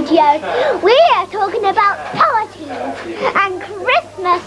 studios. We are talking about parties and Christmas.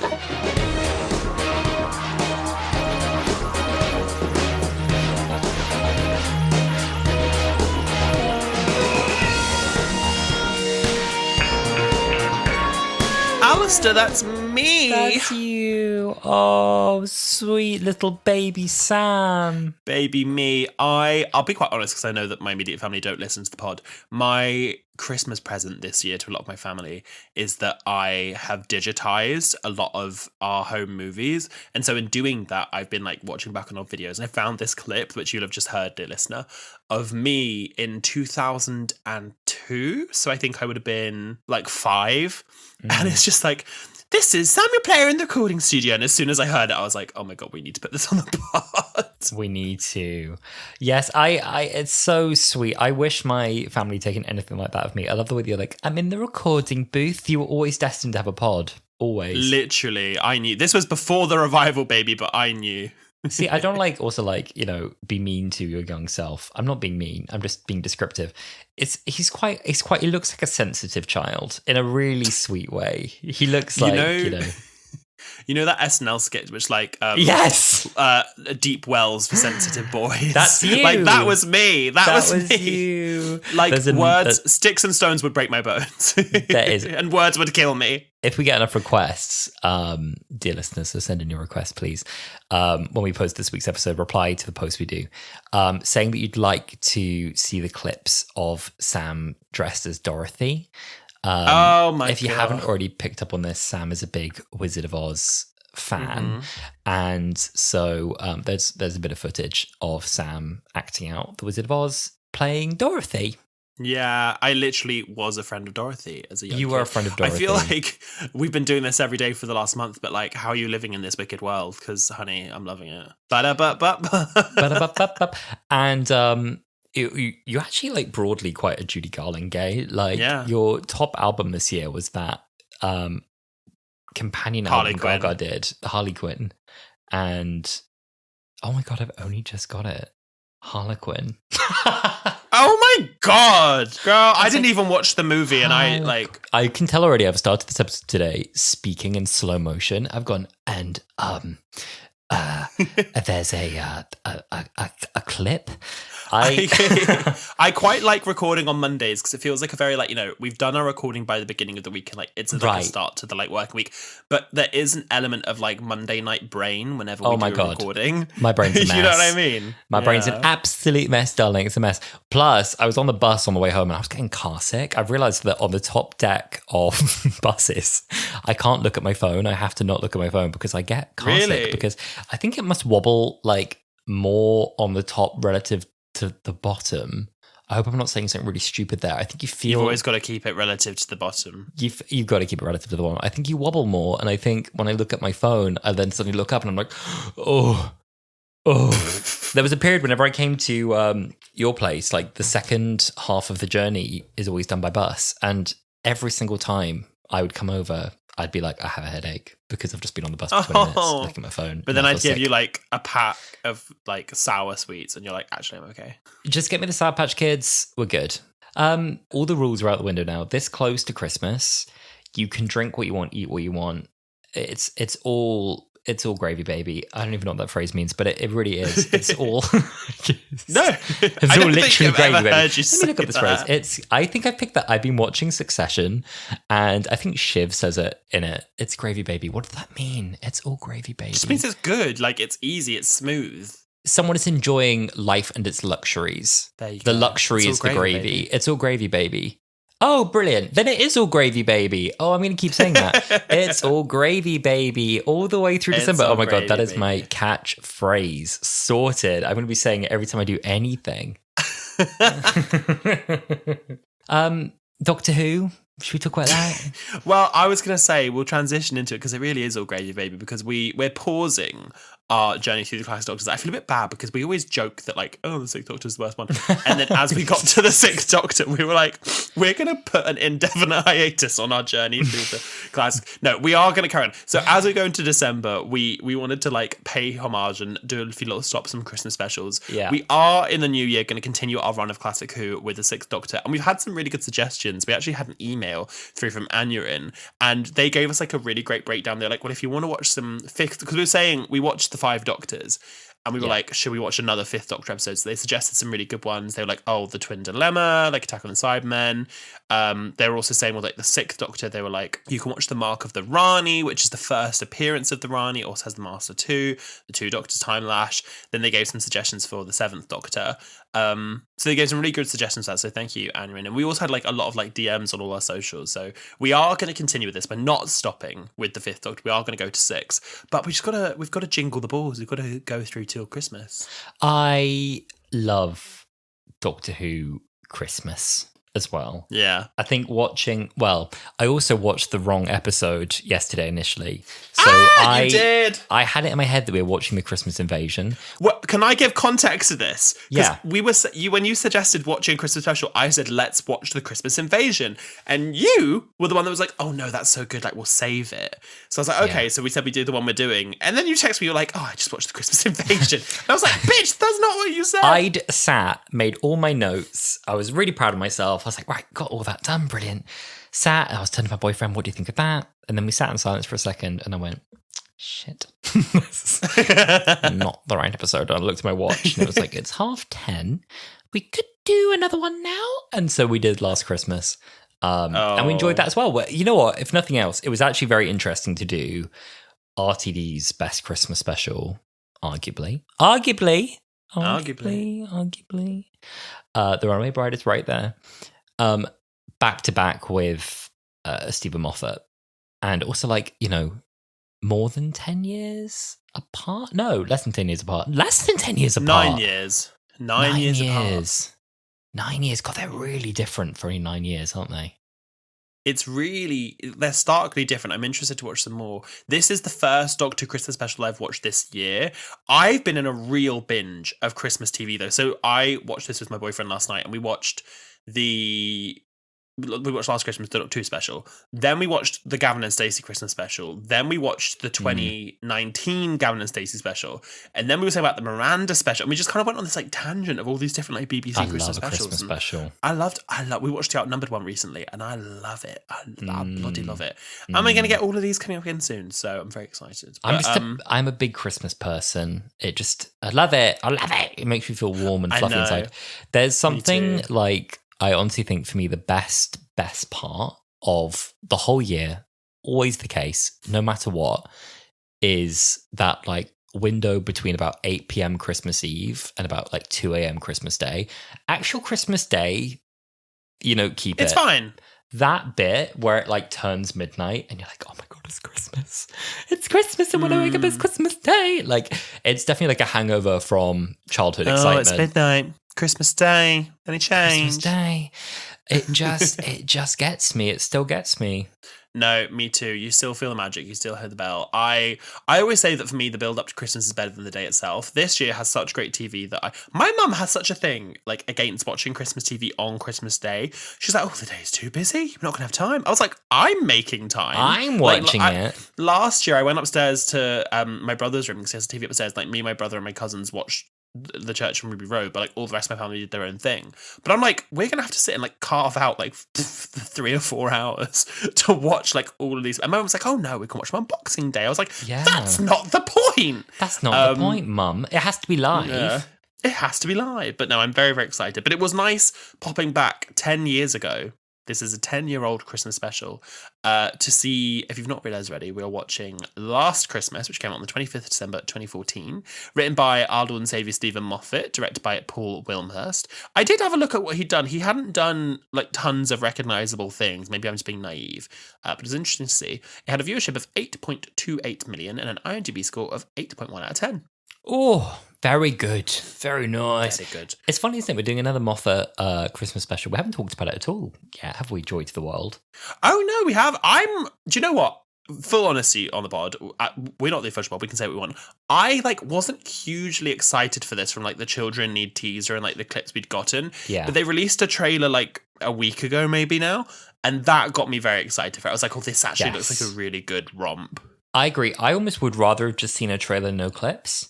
Alasdair, that's me. That's you. Oh, sweet little baby Sam. Baby me. I'll be quite honest because I know that my immediate family don't listen to the pod. My Christmas present this year to a lot of my family is that I have digitized a lot of our home movies. And so in doing that, I've been like watching back on old videos and I found this clip, which you'll have just heard, dear listener, of me in 2002. So I think I would have been like 5. And it's just like, this is Samuel Player in the recording studio. And as soon as I heard it, I was like, oh my God, we need to put this on the pod. We need to. Yes, I it's so sweet. I wish my family taken anything like that of me. I love the way you're like, I'm in the recording booth. You were always destined to have a pod. Always. Literally, I knew. This was before the revival, baby, but I knew. See, I don't be mean to your young self. I'm not being mean. I'm just being descriptive. He looks like a sensitive child in a really sweet way. He looks like, You know that SNL sketch which yes, deep wells for sensitive boys. That's you. Like that was me. That was me. You. Like sticks and stones would break my bones. There is, and words would kill me. If we get enough requests, dear listeners, so send in your requests, please. When we post this week's episode, reply to the post we do, saying that you'd like to see the clips of Sam dressed as Dorothy. If you haven't already picked up on this, Sam is a big Wizard of Oz fan, and so there's a bit of footage of Sam acting out the Wizard of Oz playing Dorothy. Yeah, I literally was a friend of Dorothy as a young kid. You were a friend of Dorothy. I feel like we've been doing this every day for the last month, but like, how are you living in this wicked world? Because, honey, I'm loving it. And you actually like broadly quite a Judy Garland gay. Like your top album this year was that companion album Gaga did, Harley Quinn, and oh my God, I've only just got it, Harlequin. Oh my God, girl! I didn't even watch the movie, and I can tell already. I've started this episode today speaking in slow motion. I've gone and there's a clip. I quite like recording on Mondays because it feels like a very we've done our recording by the beginning of the week and it's a start to the working week, but there is an element of Monday night brain whenever we do a recording. My brain's a mess. You know what I mean? My brain's an absolute mess, darling. It's a mess. Plus, I was on the bus on the way home and I was getting car sick. I've realised that on the top deck of buses, I can't look at my phone. I have to not look at my phone because I get car sick because I think it must wobble more on the top relative to the bottom. I hope I'm not saying something really stupid there. I think you've always got to keep it relative to the bottom. You've got to keep it relative to the bottom. I think you wobble more, and I think when I look at my phone, I then suddenly look up and I'm like, oh. There was a period whenever I came to your place, the second half of the journey is always done by bus, and every single time I would come over, I'd be like, I have a headache because I've just been on the bus for 20 minutes looking at my phone. But then I'd give you a pack of sour sweets and you're like, actually, I'm okay. Just get me the Sour Patch Kids. We're good. All the rules are out the window now. This close to Christmas, you can drink what you want, eat what you want. It's all gravy, baby. I don't even know what that phrase means, but it really is. It's all no. It's all literally gravy, baby. Let me look up this phrase. I think I picked that. I've been watching Succession, and I think Shiv says it in it. It's gravy, baby. What does that mean? It's all gravy, baby. It just means it's good. It's easy. It's smooth. Someone is enjoying life and its luxuries. There you the go. luxury is the gravy. It's all gravy, baby. Oh, brilliant. Then it is all gravy, baby. Oh, I'm going to keep saying that. It's all gravy, baby, all the way through December. Oh my God, that is my catchphrase. Sorted. I'm going to be saying it every time I do anything. Doctor Who? Should we talk about that? Well, I was going to say we'll transition into it because it really is all gravy, baby, because we're pausing our journey through the classic Doctors. I feel a bit bad because we always joke that like, oh, the Sixth Doctor's the worst one. And then as we got to the Sixth Doctor, we were like, we're going to put an indefinite hiatus on our journey through the classic. No, we are going to carry on. So as we go into December, we wanted to like pay homage and do a few little stops, some Christmas specials. Yeah. We are in the new year going to continue our run of Classic Who with the Sixth Doctor. And we've had some really good suggestions. We actually had an email through from Anurin, and they gave us like a really great breakdown. They're like, well, if you want to watch some fifth, because we were saying we watched the 5 Doctors, and we were like, should we watch another Fifth Doctor episode? So they suggested some really good ones. They were like, oh, The Twin Dilemma, like Attack on the Cybermen. They were also saying, well, like the Sixth Doctor, they were like, you can watch The Mark of the Rani, which is the first appearance of the Rani. It also has The Master 2, The Two Doctors Time Lash. Then they gave some suggestions for the Seventh Doctor. So they gave some really good suggestions for that. So thank you, Anrin. And we also had like a lot of like DMs on all our socials. So we are going to continue with this. We're not stopping with the Fifth Doctor. We are going to go to 6. But we've got to jingle the balls. We've got to go through till Christmas. I love Doctor Who Christmas as well. Yeah. I think I also watched the wrong episode yesterday initially. So you did. I had it in my head that we were watching the Christmas Invasion. What can I give context to this? Yeah. We were when you suggested watching a Christmas special, I said let's watch the Christmas Invasion, and you were the one that was like, oh no, that's so good, like we'll save it. So I was like, okay, so we said we do the one we're doing, and then you text me, you're like, oh, I just watched the Christmas Invasion. And I was like, bitch, that's not what you said. I'd sat, made all my notes. I was really proud of myself. I was like, right, got all that done, brilliant. Sat, I was turning to my boyfriend, what do you think of that? And then we sat in silence for a second, and I went, shit. This is not the right episode. I looked at my watch, and it was like, it's 10:30. We could do another one now. And so we did Last Christmas. And we enjoyed that as well. Well, you know what? If nothing else, it was actually very interesting to do RTD's Best Christmas Special, arguably. The Runaway Bride is right there. Back to back with Stephen Moffat. And also, like, you know, more than 10 years apart? No, less than 10 years apart. Less than 10 years apart. 9 years. 9 years apart. 9 years. God, they're really different for only 9 years, aren't they? They're starkly different. I'm interested to watch some more. This is the first Doctor Christmas special I've watched this year. I've been in a real binge of Christmas TV though. So I watched this with my boyfriend last night, and we watched Last Christmas, the Doctor Who special. Then we watched the Gavin and Stacey Christmas special. Then we watched the 2019 Gavin and Stacey special. And then we were saying about the Miranda special. And we just kind of went on this like tangent of all these different like BBC Christmas specials. Christmas special. We watched the Outnumbered one recently, and I love it. I bloody love it. And we're going to get all of these coming up again soon, so I'm very excited. I'm a big Christmas person. I love it. It makes me feel warm and fluffy inside. There's something like, I honestly think for me, the best part of the whole year, always the case, no matter what, is that like window between about 8 p.m. Christmas Eve and about like 2 a.m. Christmas Day. Actual Christmas Day, you know, it's fine. That bit where it like turns midnight and you're like, oh my God, it's Christmas. It's Christmas, and when I wake up, it's Christmas Day. Like, it's definitely like a hangover from childhood excitement. Oh, it's midnight. Christmas Day. Any change? Christmas Day. It just gets me. It still gets me. No, me too. You still feel the magic. You still hear the bell. I always say that for me, the build up to Christmas is better than the day itself. This year has such great TV that my mum has such a thing like against watching Christmas TV on Christmas Day. She's like, oh, the day is too busy. You're not going to have time. I was like, I'm making time. I'm watching it. Last year, I went upstairs to my brother's room because he has a TV upstairs. Like me, my brother, and my cousins watched the church from Ruby Road, but like all the rest of my family did their own thing. But I'm like, we're gonna have to sit and like carve out like 3 or 4 hours to watch like all of these. And my mum was like, oh no, we can watch them on Boxing Day. I was like, that's not the point. That's not the point, Mum. It has to be live. Yeah, it has to be live. But no, I'm very, very excited. But it was nice popping back 10 years ago. This is a 10-year-old Christmas special to see, if you've not realised already, we are watching Last Christmas, which came out on the 25th of December 2014, written by our Lord and Saviour Stephen Moffat, directed by Paul Wilmhurst. I did have a look at what he'd done. He hadn't done like tons of recognisable things. Maybe I'm just being naive, but it was interesting to see. It had a viewership of 8.28 million and an IMDb score of 8.1 out of 10. Oh, very good. Very nice. Very good. It's funny, isn't it? We're doing another Moffat Christmas special. We haven't talked about it at all yet, have we, Joy to the World? Oh, no, we have. Do you know what? full honesty on the pod, we're not the official pod, we can say what we want. I wasn't hugely excited for this from the Children Need teaser and the clips we'd gotten. Yeah. But they released a trailer a week ago maybe now, and that got me very excited for it. I was like, oh, this actually looks like a really good romp. I agree. I almost would rather have just seen a trailer, no clips.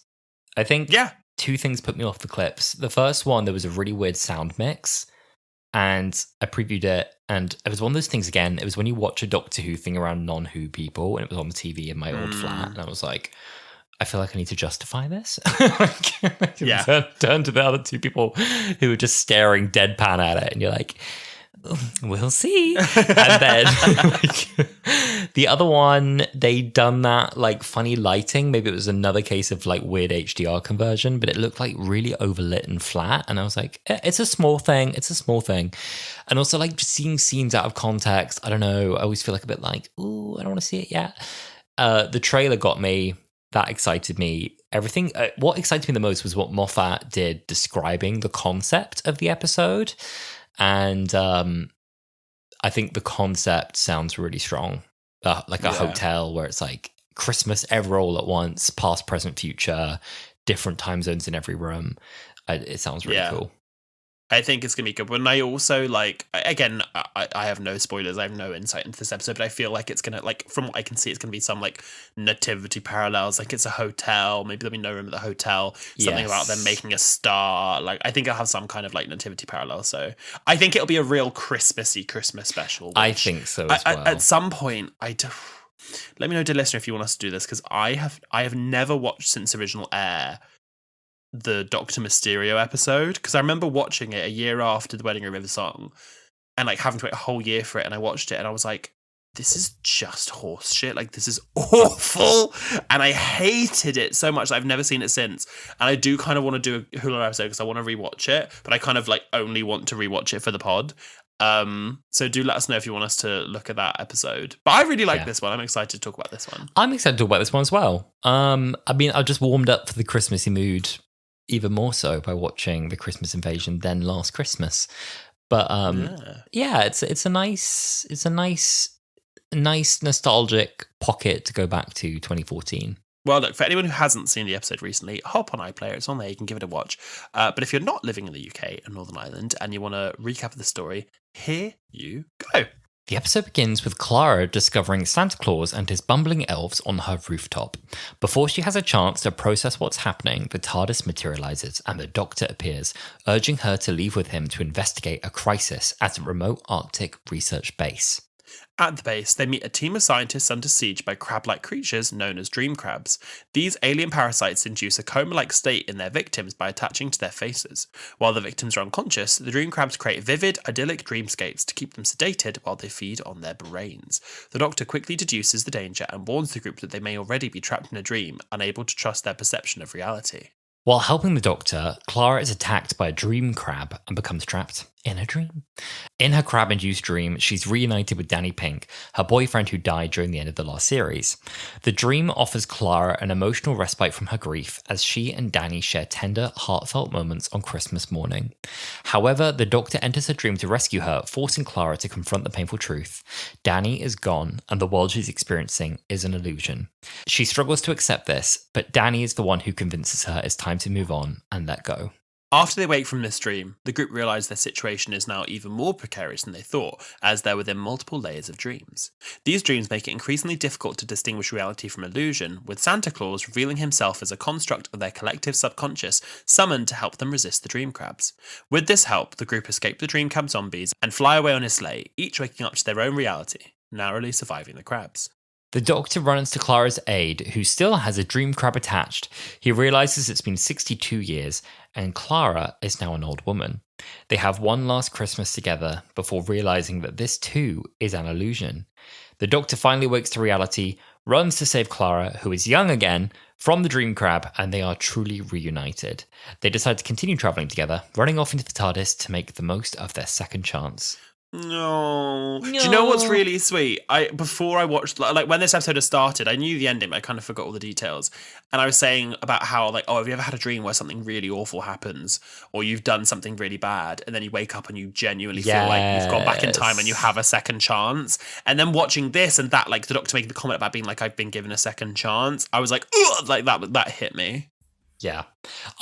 I think two things put me off the clips. The first one, there was a really weird sound mix, and I previewed it, and it was one of those things again. It was when you watch a Doctor Who thing around non-Who people, and it was on the TV in my old flat, and I was like, I feel like I need to justify this. Turn to the other two people who were just staring deadpan at it, and you're like, we'll see. And then the other one, they done that funny lighting. Maybe it was another case of weird HDR conversion, but it looked really overlit and flat. And I was like, it's a small thing. It's a small thing. And also just seeing scenes out of context. I don't know. I always feel a bit ooh, I don't want to see it yet. The trailer got me. That excited me. Everything. What excited me the most was what Moffat did describing the concept of the episode. And I think the concept sounds really strong. A hotel where it's Christmas ever all at once, past, present, future, different time zones in every room. It sounds really cool. I think it's going to be good. But I also, again, I have no spoilers. I have no insight into this episode, but I feel like it's going to, from what I can see, it's going to be some, nativity parallels. It's a hotel. Maybe there'll be no room at the hotel. Something about them making a star. I think it'll have some kind of, nativity parallel. So I think it'll be a real Christmassy Christmas special. I think so as well. At some point, let me know, dear listener, if you want us to do this, because I have never watched since original air the Dr. Mysterio episode, because I remember watching it a year after the Wedding Ring River song and having to wait a whole year for it, and I watched it and I was like, this is just horse shit. This is awful, and I hated it so much that I've never seen it since. And I do kind of want to do a Wholala episode because I want to rewatch it, but I kind of only want to rewatch it for the pod. So do let us know if you want us to look at that episode. But I really like this one. I'm excited to talk about this one. I'm excited to talk about this one as well. I mean, I just warmed up for the Christmassy mood even more so by watching The Christmas Invasion than Last Christmas. But it's a nice nostalgic pocket to go back to 2014. Well, look, for anyone who hasn't seen the episode recently, hop on iPlayer. It's on there. You can give it a watch. But if you're not living in the UK and Northern Ireland and you want to recap the story, here you go. The episode begins with Clara discovering Santa Claus and his bumbling elves on her rooftop. Before she has a chance to process what's happening, the TARDIS materializes and the Doctor appears, urging her to leave with him to investigate a crisis at a remote Arctic research base. At the base, they meet a team of scientists under siege by crab-like creatures known as dream crabs. These alien parasites induce a coma-like state in their victims by attaching to their faces. While the victims are unconscious, the dream crabs create vivid, idyllic dreamscapes to keep them sedated while they feed on their brains. The Doctor quickly deduces the danger and warns the group that they may already be trapped in a dream, unable to trust their perception of reality. While helping the Doctor, Clara is attacked by a dream crab and becomes trapped in a dream. In her crab-induced dream, she's reunited with Danny Pink, her boyfriend who died during the end of the last series. The dream offers Clara an emotional respite from her grief as she and Danny share tender, heartfelt moments on Christmas morning. However, the Doctor enters her dream to rescue her, forcing Clara to confront the painful truth. Danny is gone, and the world she's experiencing is an illusion. She struggles to accept this, but Danny is the one who convinces her it's time to move on and let go. After they wake from this dream, the group realise their situation is now even more precarious than they thought, as they're within multiple layers of dreams. These dreams make it increasingly difficult to distinguish reality from illusion, with Santa Claus revealing himself as a construct of their collective subconscious, summoned to help them resist the dream crabs. With this help, the group escape the dream crab zombies and fly away on his sleigh, each waking up to their own reality, narrowly surviving the crabs. The Doctor runs to Clara's aid, who still has a dream crab attached. He realises it's been 62 years, and Clara is now an old woman. They have one last Christmas together before realising that this too is an illusion. The Doctor finally wakes to reality, runs to save Clara, who is young again, from the dream crab, and they are truly reunited. They decide to continue travelling together, running off into the TARDIS to make the most of their second chance. No. Do you know what's really sweet? Before I watched, like when this episode had started, I knew the ending, but I kind of forgot all the details. And I was saying about how, like, oh, have you ever had a dream where something really awful happens, or you've done something really bad, and then you wake up and you genuinely feel like you've gone back in time and you have a second chance? And then watching this and that, like the doctor making the comment about being like, I've been given a second chance, I was like, ugh, like that hit me. Yeah,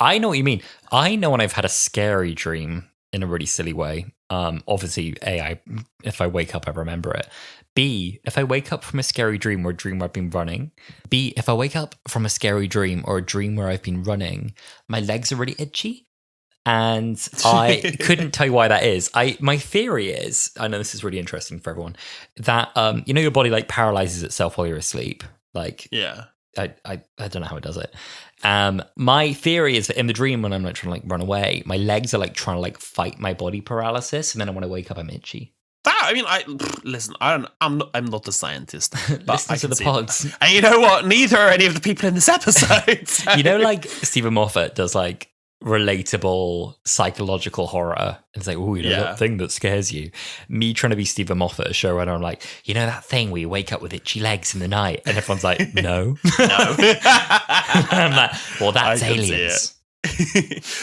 I know what you mean. I know when I've had a scary dream in a really silly way. Obviously, if I wake up, I remember it. B, if I wake up from a scary dream or a dream where I've been running. B, if I wake up from a scary dream or a dream where I've been running, my legs are really itchy. And I couldn't tell you why that is. My theory is, I know this is really interesting for everyone, that your body like paralyzes itself while you're asleep. Like, yeah. I don't know how it does it. My theory is that in the dream when I'm like trying to like run away, my legs are like trying to like fight my body paralysis, and then when I wake up, I'm itchy. Listen, I'm not a scientist, but Listen to the pods. And you know what? Neither are any of the people in this episode. So. Like Stephen Moffat does like relatable psychological horror. It's like, oh, that thing that scares you. Me trying to be Stephen Moffat, a showrunner, I'm like, that thing where you wake up with itchy legs in the night, and everyone's like, no. I'm like, well, that's aliens.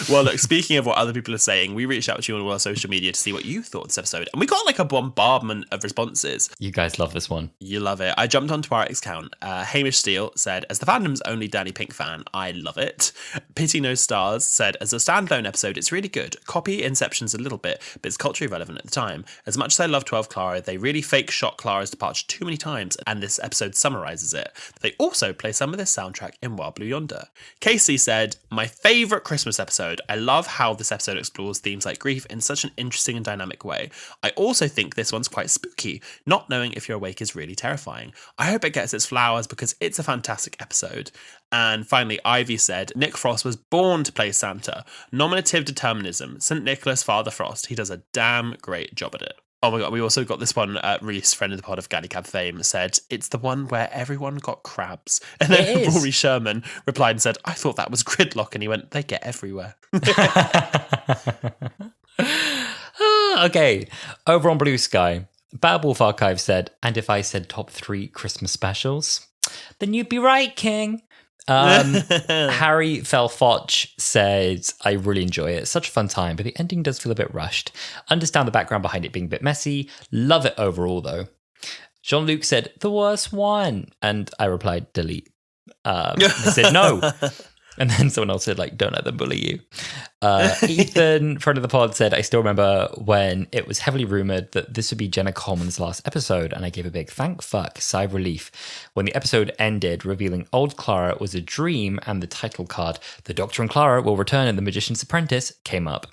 Well, look, speaking of what other people are saying, we reached out to you on all our social media to see what you thought of this episode, and we got like a bombardment of responses. You guys love this one. You love it. I jumped onto our account. Hamish Steele said, as the fandom's only Danny Pink fan, I love it. Pity No Stars said, as a standalone episode, it's really good. Copy Inception's a little bit, but it's culturally relevant at the time. As much as I love 12 Clara, they really fake shot Clara's departure too many times, and this episode summarizes it. They also play some of this soundtrack in Wild Blue Yonder. Casey said, my favourite Christmas episode. I love how this episode explores themes like grief in such an interesting and dynamic way. I also think this one's quite spooky. Not knowing if you're awake is really terrifying. I hope it gets its flowers because it's a fantastic episode. And finally, Ivy said, Nick Frost was born to play Santa. Nominative determinism. St. Nicholas, Father Frost. He does a damn great job at it. Oh my God, we also got this one. Reese, friend of the pod of Galley Cab fame, said, it's the one where everyone got crabs. And then Rory Sherman replied and said, I thought that was gridlock. And he went, they get everywhere. Okay, over on Blue Sky, Bad Wolf Archive said, and if I said top 3 Christmas specials, then you'd be right, King. Harry Felfoch said, I really enjoy it. It's such a fun time, but the ending does feel a bit rushed. Understand the background behind it being a bit messy. Love it overall, though. Jean-Luc said, the worst one. And I replied, delete. He said, no. And then someone else said, like, don't let them bully you. Ethan, friend of the pod, said, I still remember when it was heavily rumoured that this would be Jenna Coleman's last episode, and I gave a big thank fuck sigh of relief when the episode ended, revealing old Clara was a dream, and the title card, The Doctor and Clara Will Return in The Magician's Apprentice, came up.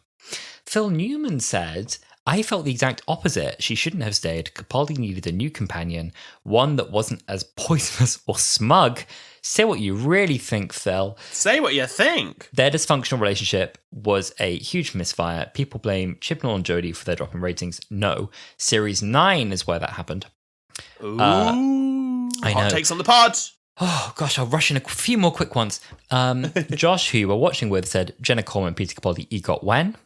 Phil Newman said, I felt the exact opposite. She shouldn't have stayed. Capaldi needed a new companion, one that wasn't as poisonous or smug. Say what you really think, Phil. Say what you think. Their dysfunctional relationship was a huge misfire. People blame Chibnall and Jodie for their drop in ratings. No. Series 9 is where that happened. Ooh. I know. Hot takes on the pod. Oh, gosh, I'll rush in a few more quick ones. Josh, who you were watching with, said, Jenna Coleman, Peter Capaldi, EGOT when?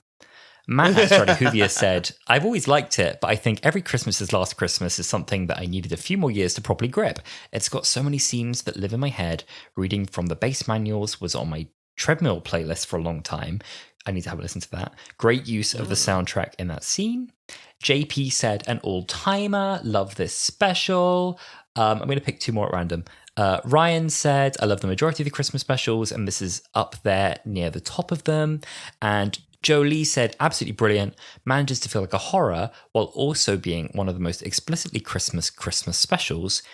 Matt at Stradihuvia said, I've always liked it, but I think Every Christmas is Last Christmas is something that I needed a few more years to properly grip. It's got so many scenes that live in my head. Reading from the base manuals was on my treadmill playlist for a long time. I need to have a listen to that. Great use of the soundtrack in that scene. JP said, an all-timer, love this special. I'm going to pick 2 more at random. Ryan said, I love the majority of the Christmas specials, and this is up there near the top of them. And Jolie said, absolutely brilliant, manages to feel like a horror while also being one of the most explicitly Christmas specials.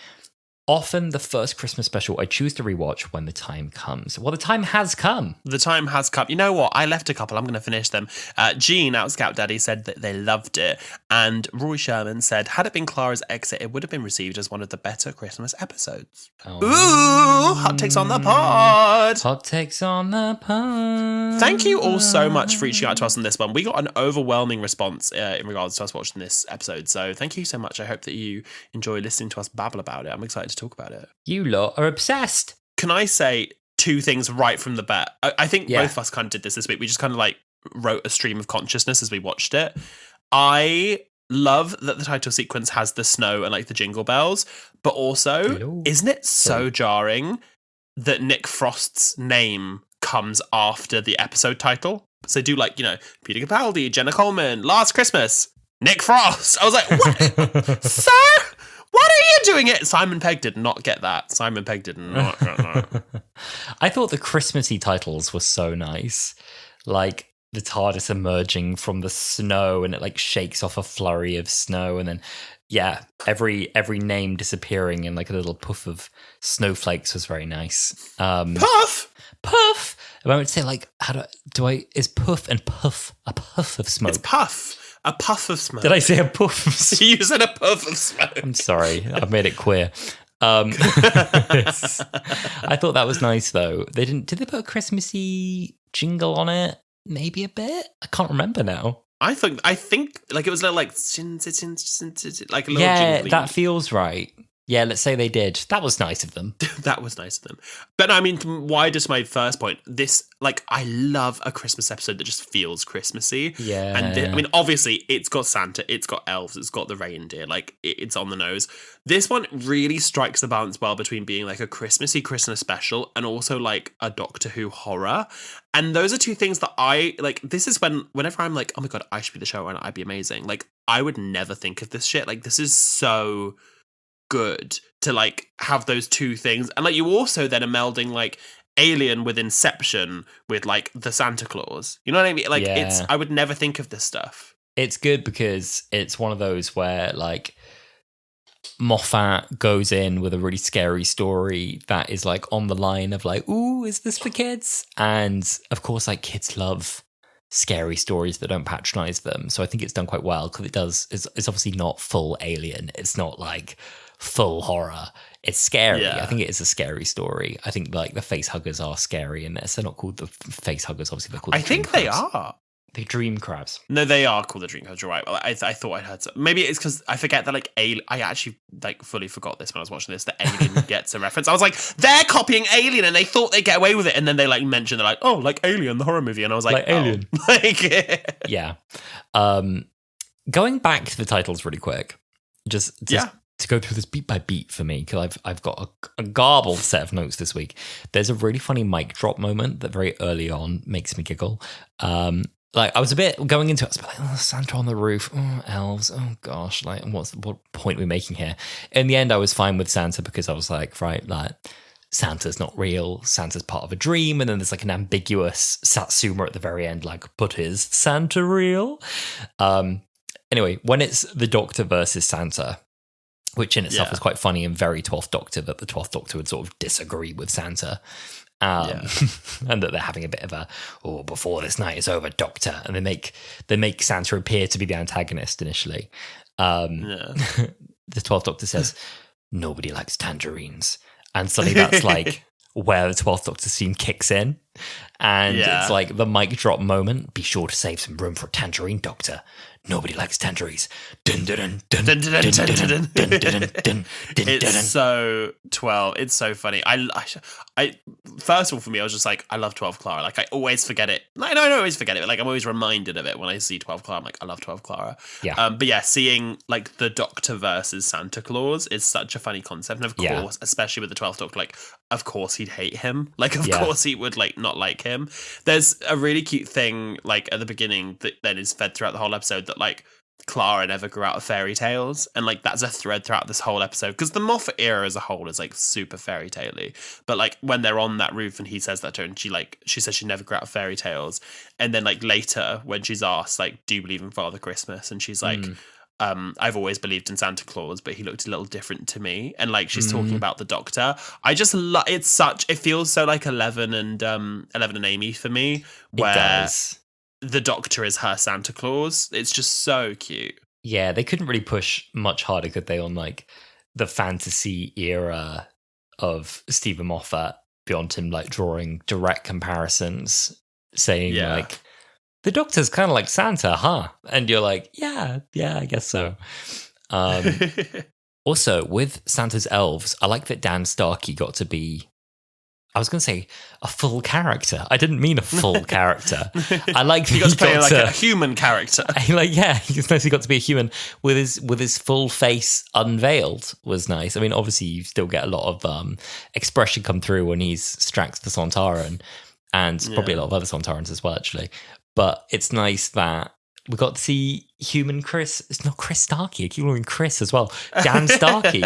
Often the first Christmas special I choose to rewatch when the time comes. Well, the time has come. The time has come. You know what? I left a couple. I'm going to finish them. Jean, out Scout Daddy, said that they loved it. And Roy Sherman said, had it been Clara's exit, it would have been received as one of the better Christmas episodes. Oh. Ooh, hot takes on the pod. Hot takes on the pod. Thank you all so much for reaching out to us on this one. We got an overwhelming response in regards to us watching this episode. So thank you so much. I hope that you enjoy listening to us babble about it. I'm excited to talk about it. You lot are obsessed. Can I say 2 things right from the bat? I think both of us kind of did this week. We just kind of like wrote a stream of consciousness as we watched it. I love that the title sequence has the snow and like the jingle bells, but also, Hello. isn't it so jarring that Nick Frost's name comes after the episode title? So do like, Peter Capaldi, Jenna Coleman, Last Christmas, Nick Frost. I was like, what? Sir? What are you doing it? Simon Pegg did not get that. Simon Pegg did not get that. I thought the Christmassy titles were so nice. Like the TARDIS emerging from the snow and it like shakes off a flurry of snow. And then, yeah, every name disappearing in like a little puff of snowflakes was very nice. Puff! Puff! I would say like, is puff and puff a puff of smoke? It's puff. A puff of smoke. Did I say a puff of smoke? You said a puff of smoke. I'm sorry. I've made it queer. I thought that was nice though. Did they put a Christmassy jingle on it? Maybe a bit? I can't remember now. I think like it was like a little yeah, jingly. that feels right. Yeah, let's say they did. That was nice of them. That was nice of them. But I mean, why just my first point? This, like, I love a Christmas episode that just feels Christmassy. Yeah. And I mean, obviously, it's got Santa, it's got elves, it's got the reindeer. Like, it's on the nose. This one really strikes the balance well between being like a Christmassy Christmas special and also like a Doctor Who horror. And those are two things that I like. This is whenever I'm like, oh my God, I should be the showrunner, I'd be amazing. Like, I would never think of this shit. Like, this is so good to like have those two things, and like you also then are melding like Alien with Inception with like the Santa Claus, you know what I mean? Like I would never think of this stuff. It's good because it's one of those where like Moffat goes in with a really scary story that is like on the line of like, ooh, is this for kids? And of course like kids love scary stories that don't patronize them, so I think it's done quite well because it's obviously not full Alien, it's not like full horror, it's scary. I think it is a scary story. I think like the face huggers are scary in this. They're not called the face huggers, obviously they're called the dream crabs. They are the dream crabs. No, they are called the dream crabs, you're right. I thought I'd heard some. Maybe it's because I forget that like I actually like fully forgot this when I was watching this, that Alien gets a reference. I was like, they're copying Alien and they thought they'd get away with it, and then they like mentioned, they're like, oh, like Alien the horror movie, and I was like Alien. Like yeah. Going back to the titles really quick, just to go through this beat by beat for me, because I've got a garbled set of notes this week. There's a really funny mic drop moment that very early on makes me giggle. Like I was a bit going into it, I was like, oh, Santa on the roof, oh, elves, oh gosh, like what point are we making here? In the end, I was fine with Santa because I was like, right, like Santa's not real, Santa's part of a dream, and then there's like an ambiguous Satsuma at the very end, like, but is Santa real? Anyway, when it's the Doctor versus Santa, which in itself is quite funny and very 12th Doctor, that the 12th Doctor would sort of disagree with Santa. And that they're having a bit of a, before this night is over, Doctor, and they make Santa appear to be the antagonist initially. The 12th Doctor says, nobody likes tangerines. And suddenly that's like where the 12th Doctor scene kicks in. And it's like the mic drop moment. Be sure to save some room for Tangerine Doctor. Nobody likes tangerines. It's so 12. It's so funny. I first of all, for me, I was just like, I love 12 Clara. Like I always forget it. I don't always forget it, but like I'm always reminded of it when I see 12 Clara. I'm like, I love 12 Clara. Yeah. But yeah, seeing like the Doctor versus Santa Claus is such a funny concept, and of course, especially with the 12th Doctor, like of course he'd hate him. Like of course he would like not like him. There's a really cute thing like at the beginning that then is fed throughout the whole episode that like Clara never grew out of fairy tales, and like that's a thread throughout this whole episode because the Moffat era as a whole is like super fairy tale-y, but like when they're on that roof and he says that to her and she says she never grew out of fairy tales, and then like later when she's asked like, do you believe in Father Christmas, and she's like, I've always believed in Santa Claus, but he looked a little different to me. And like she's talking about the Doctor. I just love it feels so like Eleven and Amy for me, where it does. The Doctor is her Santa Claus. It's just so cute. Yeah, they couldn't really push much harder, could they, on like the fantasy era of Stephen Moffat beyond him like drawing direct comparisons, saying like, the Doctor's kind of like Santa, huh? And you're like, yeah, I guess so. Also, with Santa's elves, I like that Dan Starkey got to be I was going to say a full character. I didn't mean a full character. I like you got to play like a human character. He's nicely got to be a human with his full face unveiled was nice. I mean, obviously you still get a lot of expression come through when he's Strax the Sontaran, and probably a lot of other Sontarans as well, actually. But it's nice that we got to see human Chris. It's not Chris Starkey. I keep calling him Chris as well. Dan Starkey.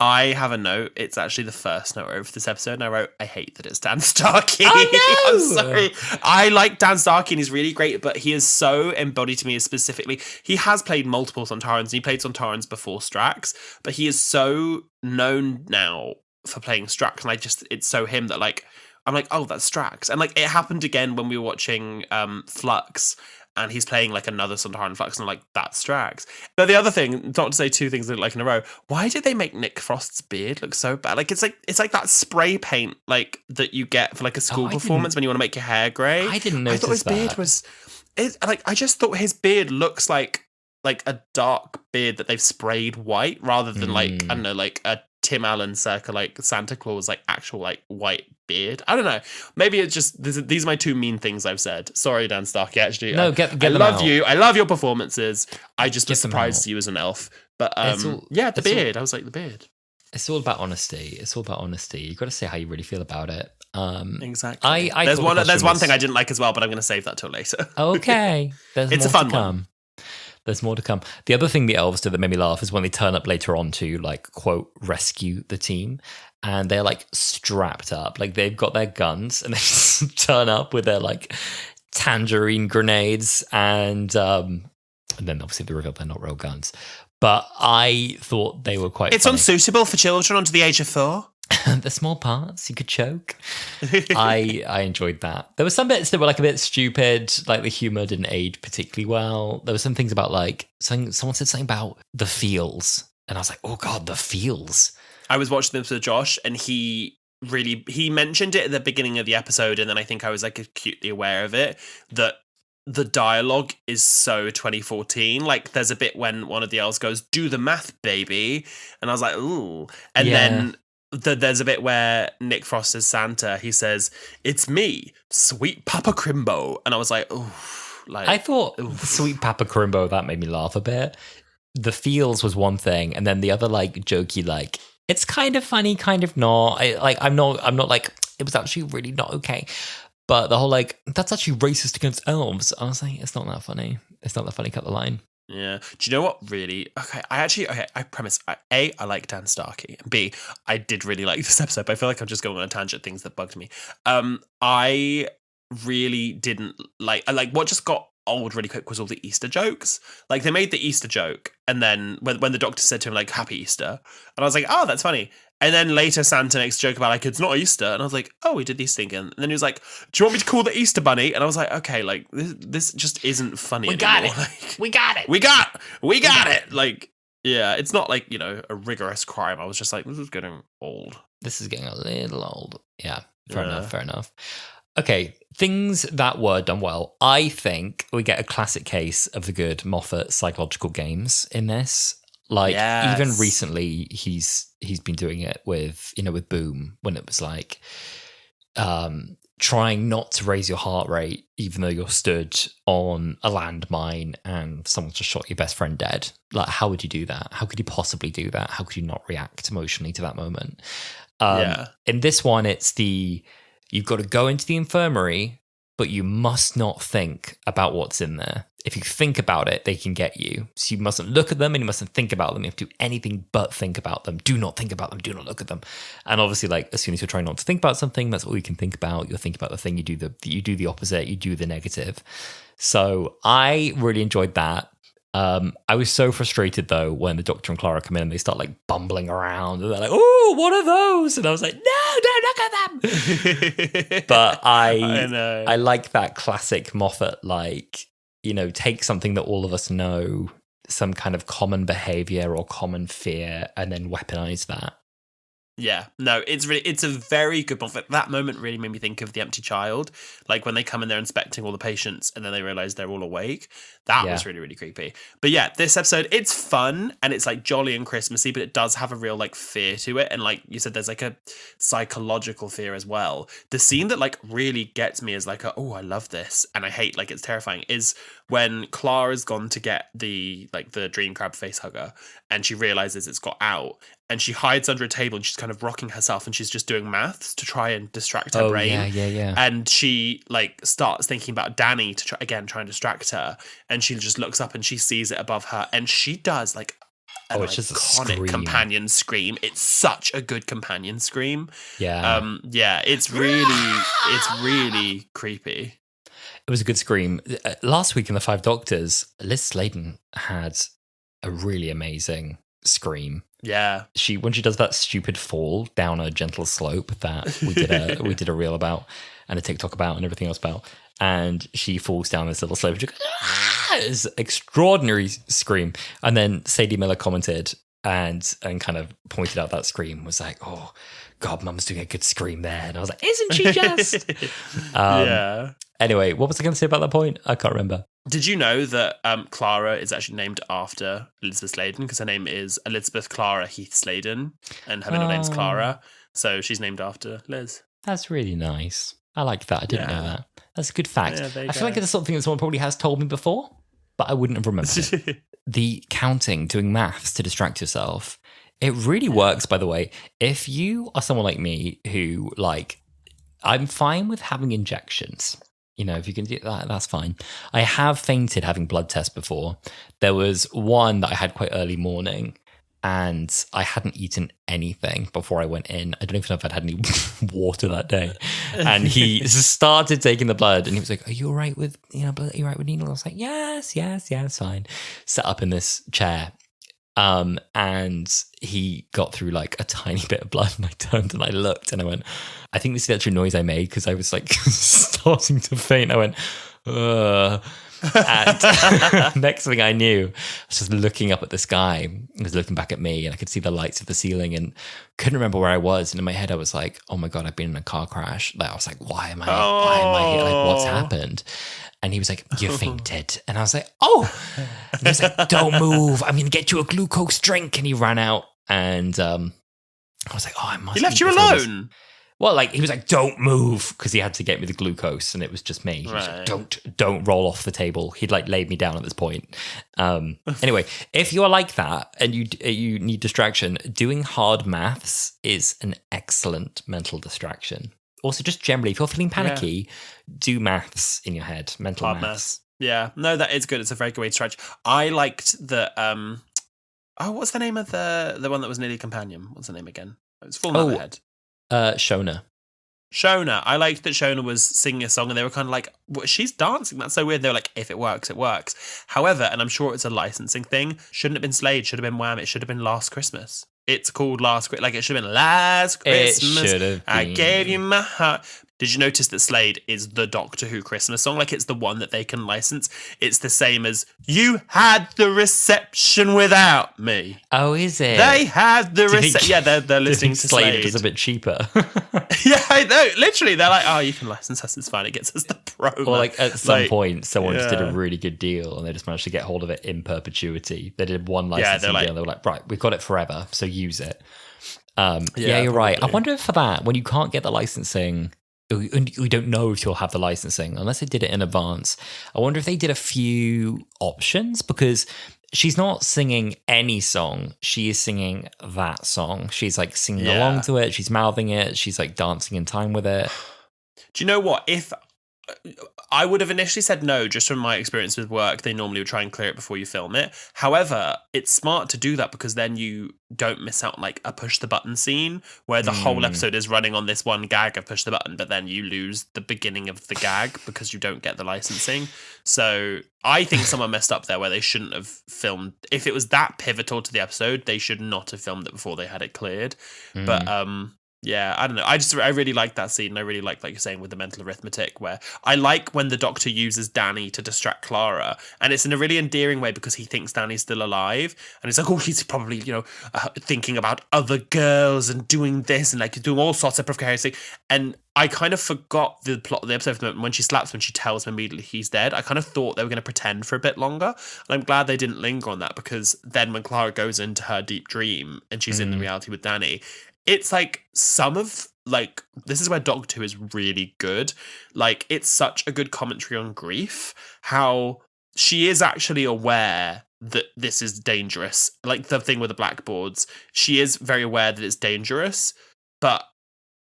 I have a note. It's actually the first note I wrote for this episode, and I wrote, I hate that it's Dan Starkey. Oh, no! I'm sorry. I like Dan Starkey, and he's really great, but he is so embodied to me as specifically. He has played multiple Sontarans, and he played Sontarans before Strax, but he is so known now for playing Strax, and it's so him that, like, I'm like, oh, that's Strax. And, like, it happened again when we were watching Flux, and he's playing like another Sontaran Flux, and I'm like, that's Strax. But the other thing, not to say two things like in a row, why did they make Nick Frost's beard look so bad? Like it's like that spray paint like that you get for like a school performance when you want to make your hair grey. I didn't notice I thought his beard was I just thought his beard looks like a dark beard that they've sprayed white rather than like, I don't know, like a Tim Allen circa like Santa Claus like actual like white beard. I don't know. Maybe it's just these are my two mean things I've said. Sorry, Dan Starkey. Actually, no, get I them love out. you. I love your performances. I just was Get them surprised out. to see you as an elf. But the beard. I was like the beard. It's all about honesty. You've got to say how you really feel about it. Exactly. I there's thought there's one thing I didn't like as well, but I'm going to save that till later. Okay, It's a fun one. There's more to come. The other thing the elves did that made me laugh is when they turn up later on to like quote rescue the team, and they're like strapped up, like they've got their guns, and they just turn up with their like tangerine grenades, and then obviously they reveal they're not real guns. But I thought they were quite. It's funny. unsuitable for children under the age of 4. The small parts you could choke. I enjoyed that. There were some bits that were like a bit stupid, like the humor didn't age particularly well. There were some things about like someone said something about the feels, and I was like, oh god, the feels. I was watching this with Josh, and he mentioned it at the beginning of the episode, and then I think I was like acutely aware of it, that the dialogue is so 2014. Like there's a bit when one of the elves goes, do the math, baby, and I was like, ooh. And then there's a bit where Nick Frost is Santa. He says, "It's me, sweet Papa Crimbo," and I was like, "Oh!" Like I thought sweet Papa Crimbo, that made me laugh a bit. The feels was one thing, and then the other like jokey like it's kind of funny, kind of not. I'm not like it was actually really not okay. But the whole like that's actually racist against elves. I was like, it's not that funny. It's not that funny. Cut the line. Yeah. Do you know what really? I premise. A, I like Dan Starkey. And B, I did really like this episode, but I feel like I'm just going on a tangent, things that bugged me. I really didn't like what just got old really quick was all the Easter jokes. Like they made the Easter joke, and then when the doctor said to him like Happy Easter, and I was like, oh, that's funny. And then later Santa makes a joke about like it's not Easter, and I was like, oh, we did Easter again. And then he was like, do you want me to call the Easter Bunny? And I was like, okay, like this just isn't funny anymore. We got it. We got it. Like, yeah, it's not like, you know, a rigorous crime. I was just like, this is getting old. This is getting a little old. Yeah, fair enough. Okay, things that were done well. I think we get a classic case of the good Moffat psychological games in this. Like even recently, he's been doing it with Boom, when it was like trying not to raise your heart rate even though you're stood on a landmine and someone just shot your best friend dead. Like, how would you do that? How could you possibly do that? How could you not react emotionally to that moment? In this one, it's you've got to go into the infirmary, but you must not think about what's in there. If you think about it, they can get you. So you mustn't look at them and you mustn't think about them. You have to do anything but think about them. Do not think about them. Do not look at them. And obviously, like, as soon as you're trying not to think about something, that's all you can think about. You're thinking about the thing. You do the opposite. You do the negative. So I really enjoyed that. I was so frustrated though when the Doctor and Clara come in and they start like bumbling around and they're like, "Oh, what are those?" And I was like, "No, don't look at them." But I like that classic Moffat, like, take something that all of us know, some kind of common behavior or common fear, and then weaponize that. Yeah, no, it's a very good moment. That moment really made me think of The Empty Child, like when they come and they're inspecting all the patients and then they realize they're all awake. That was really, really creepy. But yeah, this episode, it's fun and it's like jolly and Christmassy, but it does have a real like fear to it. And like you said, there's like a psychological fear as well. The scene that like really gets me is like, oh, I love this and I hate, like it's terrifying, is when Clara's gone to get the dream crab face hugger and she realizes it's got out. And she hides under a table and she's kind of rocking herself and she's just doing maths to try and distract her brain. Yeah. And she like starts thinking about Danny to try and distract her. And she just looks up and she sees it above her. And she does like an it's just a iconic scream. companion scream. It's such a good companion scream. Yeah. It's really creepy. It was a good scream. Last week in the Five Doctors, Liz Sladen had a really amazing scream. Yeah, when she does that stupid fall down a gentle slope that we did a reel about and a TikTok about and everything else about, and she falls down this little slope. And she goes, it's an extraordinary scream. And then Sadie Miller commented and kind of pointed out that scream, was like, "Oh God, Mum's doing a good scream there." And I was like, "Isn't she just?" Yeah. Anyway, what was I going to say about that point? I can't remember. Did you know that Clara is actually named after Elizabeth Sladen because her name is Elizabeth Clara Heath Sladen and her middle name's Clara, so she's named after Liz. That's really nice. I like that. I didn't know that. That's a good fact. Yeah, I feel like it's something that someone probably has told me before, but I wouldn't have remembered it. The counting, doing maths to distract yourself, it really works, by the way. If you are someone like me who, like, I'm fine with having injections. You know, if you can do that, that's fine. I have fainted having blood tests before. There was one that I had quite early morning and I hadn't eaten anything before I went in. I don't even know if I'd had any water that day. And he started taking the blood and he was like, "Are you all right with, blood? Are you all right with needles?" I was like, yes, fine. Sat up in this chair. And he got through like a tiny bit of blood and I turned and I looked and I went, I think this is the actual noise I made because I was like starting to faint. I went, Ugh. And next thing I knew, I was just looking up at the sky. He was looking back at me and I could see the lights of the ceiling and couldn't remember where I was. And in my head, I was like, oh my God, I've been in a car crash. Like, I was like, why am I here? Like, what's happened? And he was like, you fainted. And I was like, oh. And he was like, don't move. I'm going to get you a glucose drink. And he ran out. And I was like, oh, I must. He left you alone? Well, like, he was like, don't move, because he had to get me the glucose, and it was just me. He was like, don't roll off the table. He'd like laid me down at this point. Anyway, if you are like that and you need distraction, doing hard maths is an excellent mental distraction. Also, just generally, if you're feeling panicky, do maths in your head, mental hard maths. Yeah, no, that is good. It's a very good way to stretch. I liked the what's the name of the one that was nearly a companion? What's the name again? It's fallen out of my head. Shona. I liked that Shona was singing a song and they were kind of like, well, she's dancing. That's so weird. They were like, if it works, it works. However, and I'm sure it's a licensing thing, shouldn't have been Slade, should have been Wham, it should have been Last Christmas. It's called Last Christmas. Like, it should have been Last Christmas. It should have been. I gave you my heart. Did you notice that Slade is the Doctor Who Christmas song? Like, it's the one that they can license. It's the same as You Had the Reception Without Me. Oh, is it? They had the reception. Yeah, they're listening to Slade. Slade is a bit cheaper. Yeah, I know. Literally, they're like, oh, you can license us. It's fine. It gets us the promo. Or like at some point, someone just did a really good deal and they just managed to get hold of it in perpetuity. They did one licensing deal and they were like, right, we've got it forever, so use it. You're right. I wonder if for that, when you can't get the licensing, we don't know if you'll have the licensing unless they did it in advance. I wonder if they did a few options, because she's not singing any song. She is singing that song. She's like singing along to it. She's mouthing it. She's like dancing in time with it. Do you know what? If I would have initially said no, just from my experience with work, they normally would try and clear it before you film it. However, it's smart to do that because then you don't miss out on like a push the button scene where the whole episode is running on this one gag of push the button, but then you lose the beginning of the gag because you don't get the licensing. So I think someone messed up there where they shouldn't have filmed. If it was that pivotal to the episode, they should not have filmed it before they had it cleared. But Yeah, I don't know. I really like that scene. And I really like you're saying, with the mental arithmetic, where I like when the Doctor uses Danny to distract Clara, and it's in a really endearing way because he thinks Danny's still alive, and it's like, oh, he's probably thinking about other girls and doing this and like doing all sorts of precarious things. And I kind of forgot the plot of the episode when she slaps, when she tells him immediately he's dead. I kind of thought they were going to pretend for a bit longer, and I'm glad they didn't linger on that, because then when Clara goes into her deep dream and she's in the reality with Danny, it's like some of this is where Doctor Who is really good. Like, it's such a good commentary on grief, how she is actually aware that this is dangerous. Like the thing with the blackboards, she is very aware that it's dangerous, but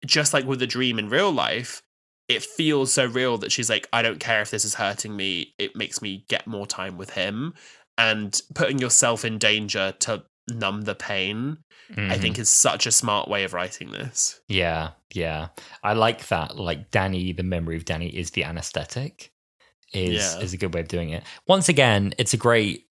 just like with the dream in real life, it feels so real that she's like, I don't care if this is hurting me, it makes me get more time with him. And putting yourself in danger to numb the pain, I think, is such a smart way of writing this. Yeah. I like that. Like, Danny, the memory of Danny is the anesthetic. Is a good way of doing it. Once again, it's a great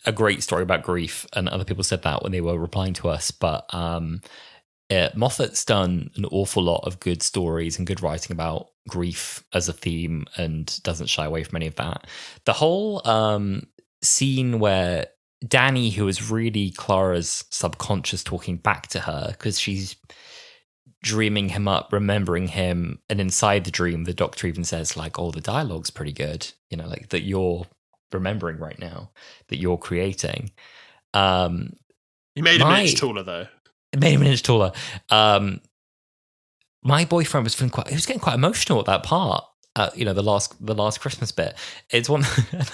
story about grief, and other people said that when they were replying to us. But Moffat's done an awful lot of good stories and good writing about grief as a theme, and doesn't shy away from any of that. The whole scene where Danny, who is really Clara's subconscious talking back to her, because she's dreaming him up, remembering him, and inside the dream, the Doctor even says, like, oh, the dialogue's pretty good, like, that you're remembering right now, that you're creating. He made him an inch taller, though. It made him an inch taller. My boyfriend was he was getting quite emotional at that part. The last Christmas bit. It's one, and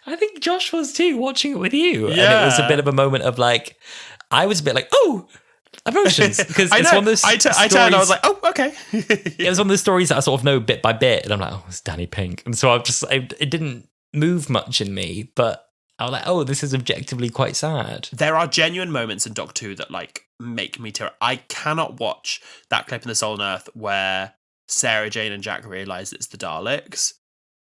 I think Josh was too, watching it with you. Yeah. And it was a bit of a moment of like, I was a bit like, oh, emotions. Because it's one of those I turned, I was like, oh, okay. It was one of those stories that I sort of know bit by bit. And I'm like, oh, it's Danny Pink. And so it didn't move much in me, but I was like, oh, this is objectively quite sad. There are genuine moments in Doctor Who that like make me tear. I cannot watch that clip in The Soul on Earth where Sarah Jane and Jack realise it's the Daleks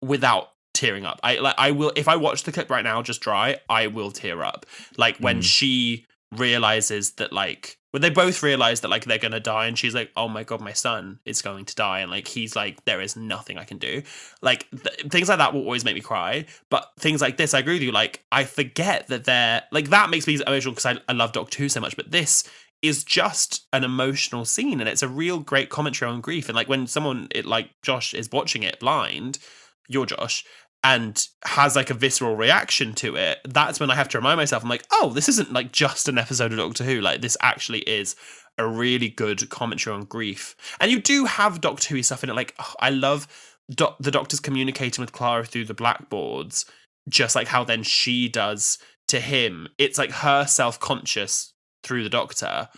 without tearing up. I will, if I watch the clip right now just dry, I will tear up. Like when she realizes that, like, when they both realize that like they're gonna die, and she's like, oh my god, my son is going to die, and like he's like, there is nothing I can do. Like things like that will always make me cry, but things like this, I agree with you, like I forget that they're like, that makes me emotional because I love Doctor Who so much, but this is just an emotional scene, and it's a real great commentary on grief. And like when someone like Josh is watching it blind, you're Josh, and has like a visceral reaction to it, that's when I have to remind myself, I'm like, oh, this isn't like just an episode of Doctor Who, like this actually is a really good commentary on grief. And you do have Doctor Who stuff in it, like I love the Doctor's communicating with Clara through the blackboards, just like how then she does to him. It's like her self-conscious through the Doctor,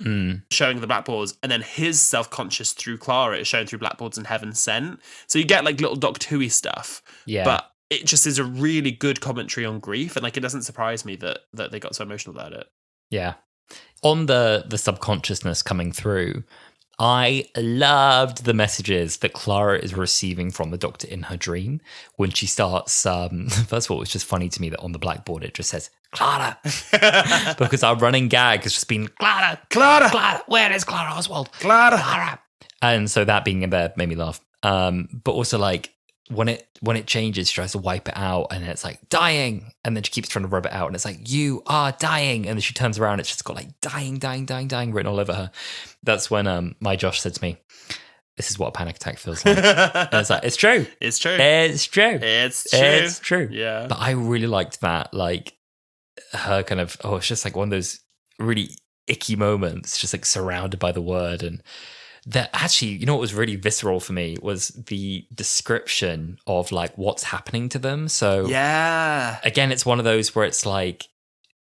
showing the blackboards, and then his self-conscious through Clara is shown through blackboards and Heaven Sent. So you get like little Doctor Who-y stuff, but it just is a really good commentary on grief, and like it doesn't surprise me that they got so emotional about it. Yeah. On the subconsciousness coming through, I loved the messages that Clara is receiving from the Doctor in her dream when she starts. First of all, it's just funny to me that on the blackboard it just says Clara, because our running gag has just been Clara, where is Clara Oswald? Clara. And so that being in there made me laugh. But also like when it changes, she tries to wipe it out, and it's like dying, and then she keeps trying to rub it out, and it's like, you are dying, and then she turns around, it's just got like dying written all over her. That's when my Josh said to me, this is what a panic attack feels like. And it's like, it's true. Yeah. But I really liked that, like her kind of, it's just like one of those really icky moments, just like surrounded by the word. And that actually, what was really visceral for me was the description of like what's happening to them. So yeah, again, it's one of those where it's like,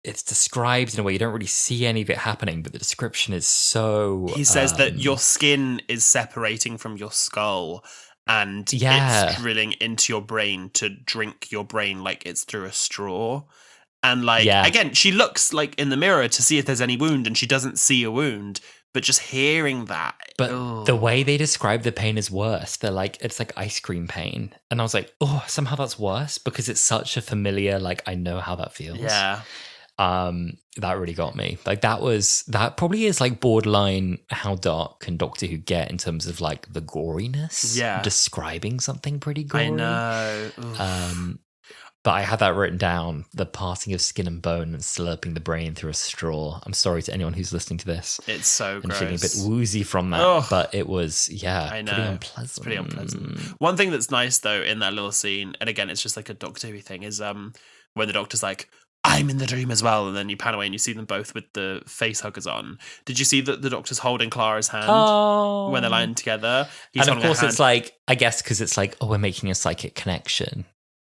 it's described in a way you don't really see any of it happening, but the description is so... He says that your skin is separating from your skull, and it's drilling into your brain to drink your brain like it's through a straw. And like, again, she looks like in the mirror to see if there's any wound, and she doesn't see a wound. But just hearing that... But the way they describe the pain is worse. They're like, it's like ice cream pain. And I was like, somehow that's worse, because it's such a familiar, like, I know how that feels. Yeah. That really got me. Like that probably is like borderline how dark can Doctor Who get in terms of like the goriness. Yeah. Describing something pretty gory. I know. Oof. But I had that written down, the parting of skin and bone and slurping the brain through a straw. I'm sorry to anyone who's listening to this. It's so and gross. feeling a bit woozy from that. But it was, I know. pretty unpleasant. It's pretty unpleasant. One thing that's nice, though, in that little scene, and again, it's just like a Doctor Who thing, is when the Doctor's like, I'm in the dream as well, and then you pan away and you see them both with the face huggers on. Did you see that the Doctor's holding Clara's hand when they're lying together? And of course it's like, I guess because it's like, we're making a psychic connection.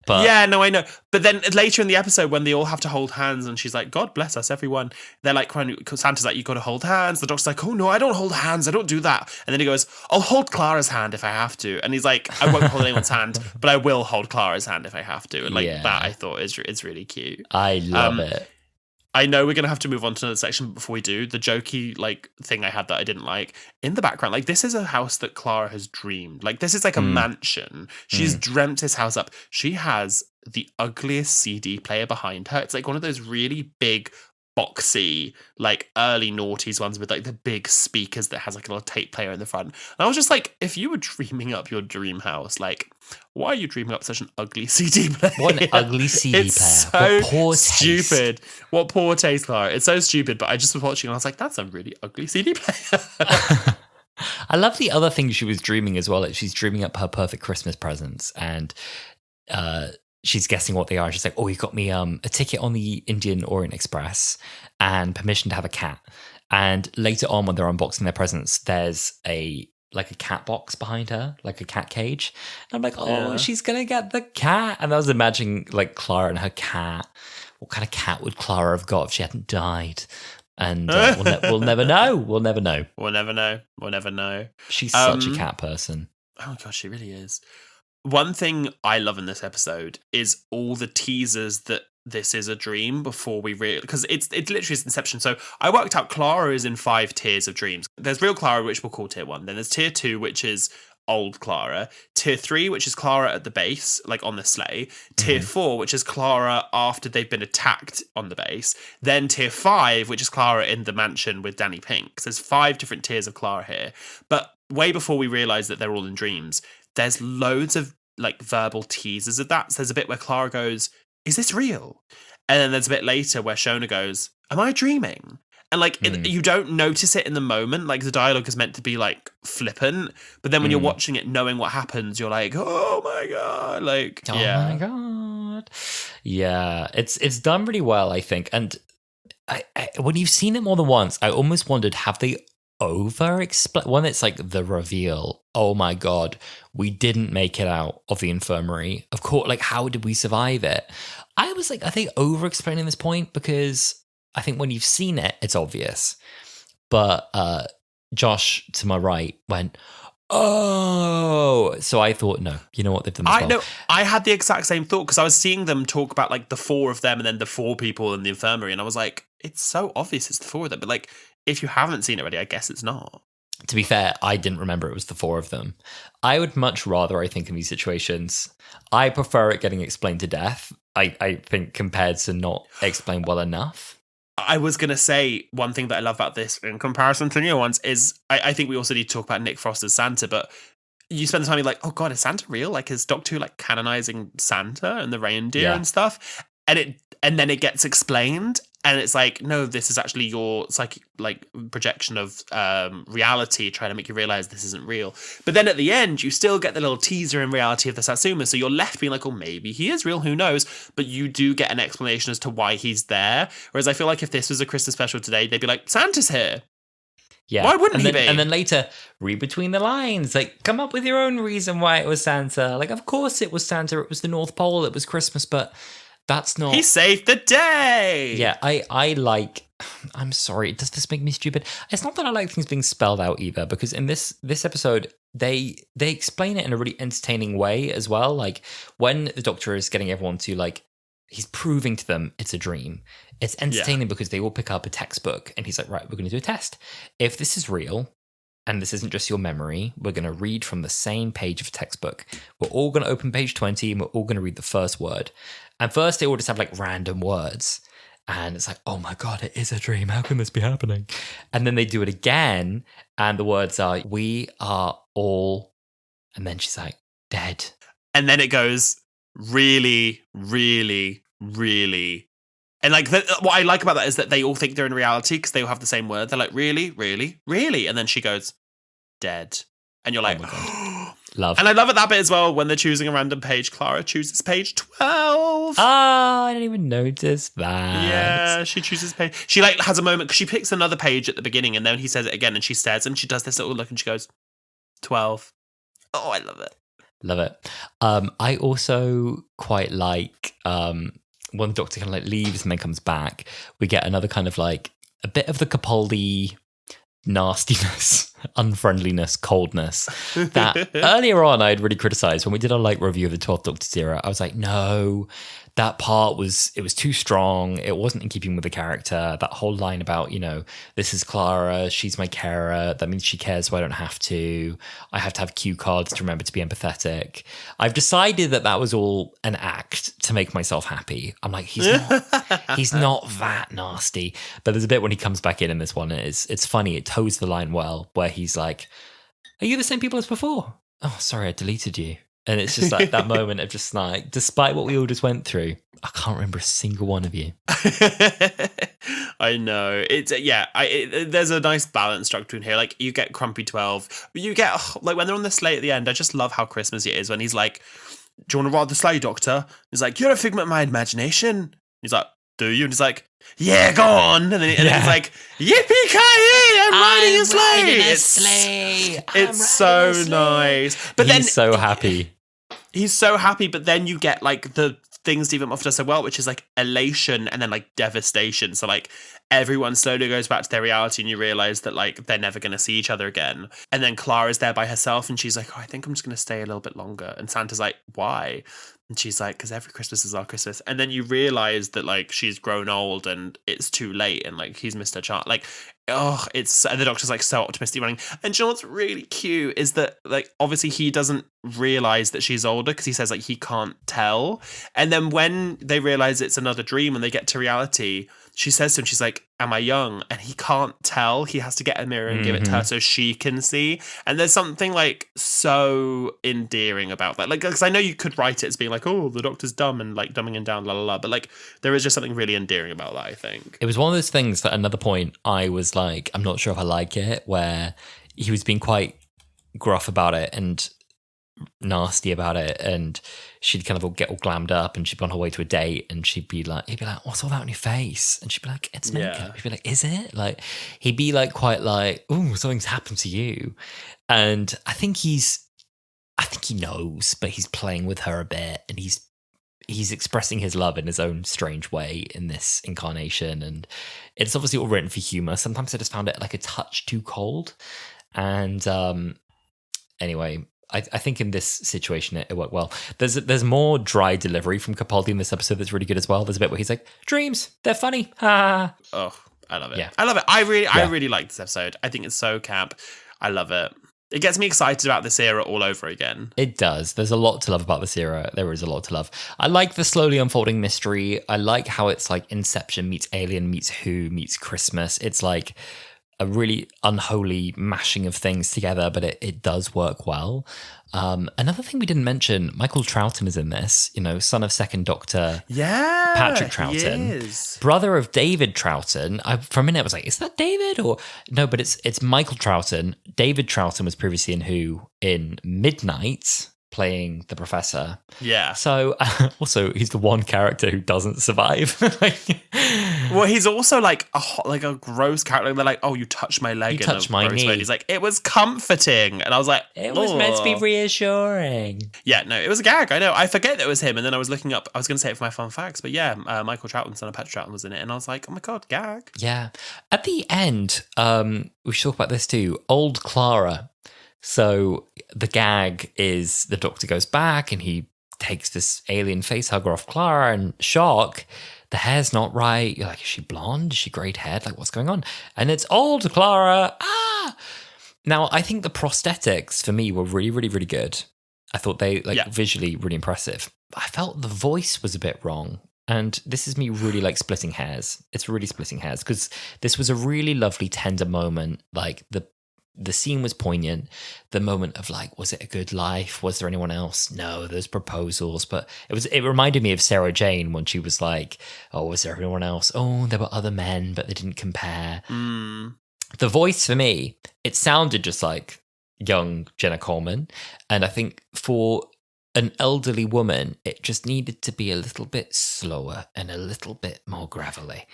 But yeah, no, I know. But then later in the episode, when they all have to hold hands, and she's like, "God bless us, everyone," they're like, Santa's like, "You got to hold hands." The Doctor's like, "Oh no, I don't hold hands. I don't do that." And then he goes, "I'll hold Clara's hand if I have to." And he's like, "I won't hold anyone's hand, but I will hold Clara's hand if I have to." And like that, I thought is really cute. I love it. I know we're going to have to move on to another section, but before we do, the jokey like thing I had that I didn't like in the background, like this is a house that Clara has dreamed. Like this is like a mansion. She's dreamt this house up. She has the ugliest CD player behind her. It's like one of those really big, boxy, like early noughties ones with like the big speakers that has like a little tape player in the front. And I was just like, if you were dreaming up your dream house, like, why are you dreaming up such an ugly CD player? What an ugly CD it's player. So what poor stupid. Taste. What poor taste, Clara. It's so stupid, but I just was watching and I was like, that's a really ugly CD player. I love the other thing she was dreaming as well. That she's dreaming up her perfect Christmas presents and she's guessing what they are. She's like, "Oh, you got me a ticket on the Indian Orient Express and permission to have a cat." And later on, when they're unboxing their presents, there's a cat box behind her, like a cat cage. And I'm like, "Oh, she's gonna get the cat." And I was imagining like Clara and her cat. What kind of cat would Clara have got if she hadn't died? And we'll never know. We'll never know. We'll never know. We'll never know. She's such a cat person. Oh my gosh, she really is. One thing I love in this episode is all the teasers that this is a dream before we really, because it literally is Inception. So I worked out Clara is in 5 tiers of dreams. There's real Clara, which we'll call tier 1. Then there's tier 2, which is old Clara. Tier 3, which is Clara at the base, like on the sleigh. Tier 4, which is Clara after they've been attacked on the base. Then tier 5, which is Clara in the mansion with Danny Pink. So there's 5 different tiers of Clara here. But way before we realise that they're all in dreams, there's loads of like verbal teasers of that. So there's a bit where Clara goes, "Is this real?" And then there's a bit later where Shona goes, "Am I dreaming?" And like you don't notice it in the moment. Like the dialogue is meant to be like flippant, but then when you're watching it, knowing what happens, you're like, "Oh my god!" Like, oh my god, yeah, it's done really well, I think. And I when you've seen it more than once, I almost wondered, have they over-explain when it's like the reveal? Oh my god, we didn't make it out of the infirmary. Of course, like how did we survive it? I was like, are they over-explaining this point? Because I think when you've seen it, it's obvious. But Josh to my right went, "Oh," so I thought, no, you know what, they've done this well. I had the exact same thought because I was seeing them talk about like the 4 of them and then the 4 people in the infirmary, and I was like, it's so obvious it's the 4 of them, but like if you haven't seen it already, I guess it's not. To be fair, I didn't remember it was the 4 of them. I would much rather, I think, in these situations, I prefer it getting explained to death, I think, compared to not explained well enough. I was going to say one thing that I love about this in comparison to new ones is I think we also need to talk about Nick Frost as Santa, but you spend the time like, oh God, is Santa real? Like, is Doctor Who like canonizing Santa and the reindeer and stuff? And then it gets explained. And it's like, no, this is actually your psychic like projection of reality trying to make you realize this isn't real. But then at the end, you still get the little teaser in reality of the Satsuma. So you're left being like, oh, maybe he is real. Who knows? But you do get an explanation as to why he's there. Whereas I feel like if this was a Christmas special today, they'd be like, Santa's here. Yeah. Why wouldn't he be? And then later, read between the lines. Like, come up with your own reason why it was Santa. Like, of course it was Santa. It was the North Pole. It was Christmas. But that's not... He saved the day! Yeah, I like... I'm sorry, does this make me stupid? It's not that I like things being spelled out either, because in this episode, they explain it in a really entertaining way as well. Like, when the Doctor is getting everyone to, like, he's proving to them it's a dream. It's entertaining because they all pick up a textbook, and he's like, right, we're going to do a test. If this is real, and this isn't just your memory, we're going to read from the same page of a textbook. We're all going to open page 20, and we're all going to read the first word. And first, they all just have like random words. And it's like, oh my God, it is a dream. How can this be happening? And then they do it again. And the words are, we are all, and then she's like, dead. And then it goes, really, really, really. And like, what I like about that is that they all think they're in reality because they all have the same word. They're like, really, really, really. And then she goes, dead. And you're like, oh my God. Love. And I love it that bit as well when they're choosing a random page. Clara chooses page 12. Oh, I didn't even notice that. Yeah, she chooses page. She like has a moment because she picks another page at the beginning and then he says it again and she stares and she does this little look and she goes, 12. Oh, I love it. Love it. I also quite like when the Doctor kind of like leaves and then comes back, we get another kind of like a bit of the Capaldi nastiness, unfriendliness, coldness that earlier on I had really criticized when we did our like review of the 12th Doctor's era. I was like, no, that part was too strong. It wasn't in keeping with the character. That whole line about, you know, this is Clara, she's my carer. That means she cares, so I don't have to. I have to have cue cards to remember to be empathetic. I've decided that was all an act to make myself happy. I'm like, he's not that nasty. But there's a bit when he comes back in this one. It's funny. It toes the line well, where he's like, are you the same people as before? Oh, sorry, I deleted you. And it's just like that moment of just like, despite what we all just went through, I can't remember a single one of you. I know. It's there's a nice balance struck between here. Like you get Crumpy 12, but you get like when they're on the sleigh at the end. I just love how Christmassy it is when he's like, "Do you want to ride the sleigh, Doctor?" He's like, "You're a figment of my imagination." He's like, "Do you?" And he's like, "Yeah, go on." And then he's like, "Yippee-ki-yay, I'm riding a sleigh." It's so nice. But he's so happy. He's so happy, but then you get like the things Stephen Moffat does so well, which is like elation and then like devastation. So like everyone slowly goes back to their reality and you realize that like they're never going to see each other again. And then Clara's there by herself and she's like, oh, I think I'm just going to stay a little bit longer. And Santa's like, why? And she's like, because every Christmas is our Christmas. And then you realize that like she's grown old and it's too late and like he's missed her chance. Like, and the Doctor's like so optimistic running. And you know what's really cute is that like obviously he doesn't realize that she's older because he says like he can't tell. And then when they realize it's another dream and they get to reality, she says to him, she's like, am I young? And he can't tell. He has to get a mirror and give it to her so she can see. And there's something like so endearing about that. Like, because I know you could write it as being like, oh, the Doctor's dumb and like dumbing him down, la la la. But like, there is just something really endearing about that, I think. It was one of those things that at another point I was like, I'm not sure if I like it, where he was being quite gruff about it and nasty about it, and she'd kind of get all glammed up and she'd be on her way to a date and he'd be like, what's all that on your face? And she'd be like, it's makeup. Yeah. He'd be like, is it? Like, he'd be like quite like, oh, something's happened to you. And I think he knows, but he's playing with her a bit and he's expressing his love in his own strange way in this incarnation. And it's obviously all written for humor. Sometimes I just found it like a touch too cold. And anyway, I think in this situation it worked well. There's more dry delivery from Capaldi in this episode that's really good as well. There's a bit where he's like, dreams, they're funny. Ha. Oh, I love it. Yeah. I love it. I really like this episode. I think it's so camp. I love it. It gets me excited about this era all over again. It does. There's a lot to love about this era. There is a lot to love. I like the slowly unfolding mystery. I like how it's like Inception meets Alien meets Who meets Christmas. It's like a really unholy mashing of things together, but it does work well. Another thing we didn't mention, Michael Troughton is in this, son of second Doctor. Yeah, Patrick Troughton, brother of David Troughton. For a minute I was like, is that David? Or no, but it's Michael Troughton. David Troughton was previously in Who in Midnight, playing the Professor. Yeah. So also he's the one character who doesn't survive. Well, he's also like a gross character. They're like, oh, you touched my leg. You touched my knee. He's like, it was comforting. And I was like, it was meant to be reassuring. Yeah, no, it was a gag. I know. I forget that it was him. And then I was looking up, I was going to say it for my fun facts, but yeah, Michael Troughton, son of Patrick Troughton, was in it. And I was like, oh my God, gag. Yeah. At the end, we should talk about this too. Old Clara. So the gag is the Doctor goes back and he takes this alien face hugger off Clara and shock. The hair's not right. You're like, is she blonde? Is she greyed haired? Like, what's going on? And it's old Clara. Ah! Now, I think the prosthetics for me were really, really, really good. I thought they, visually really impressive. I felt the voice was a bit wrong. And this is me really like splitting hairs. It's really splitting hairs because this was a really lovely, tender moment. Like the scene was poignant. The moment of like, was it a good life? Was there anyone else? No, there's proposals. But it reminded me of Sarah Jane when she was like, oh, was there anyone else? Oh, there were other men, but they didn't compare. The voice for me, it sounded just like young Jenna Coleman. And I think for an elderly woman, it just needed to be a little bit slower and a little bit more gravelly.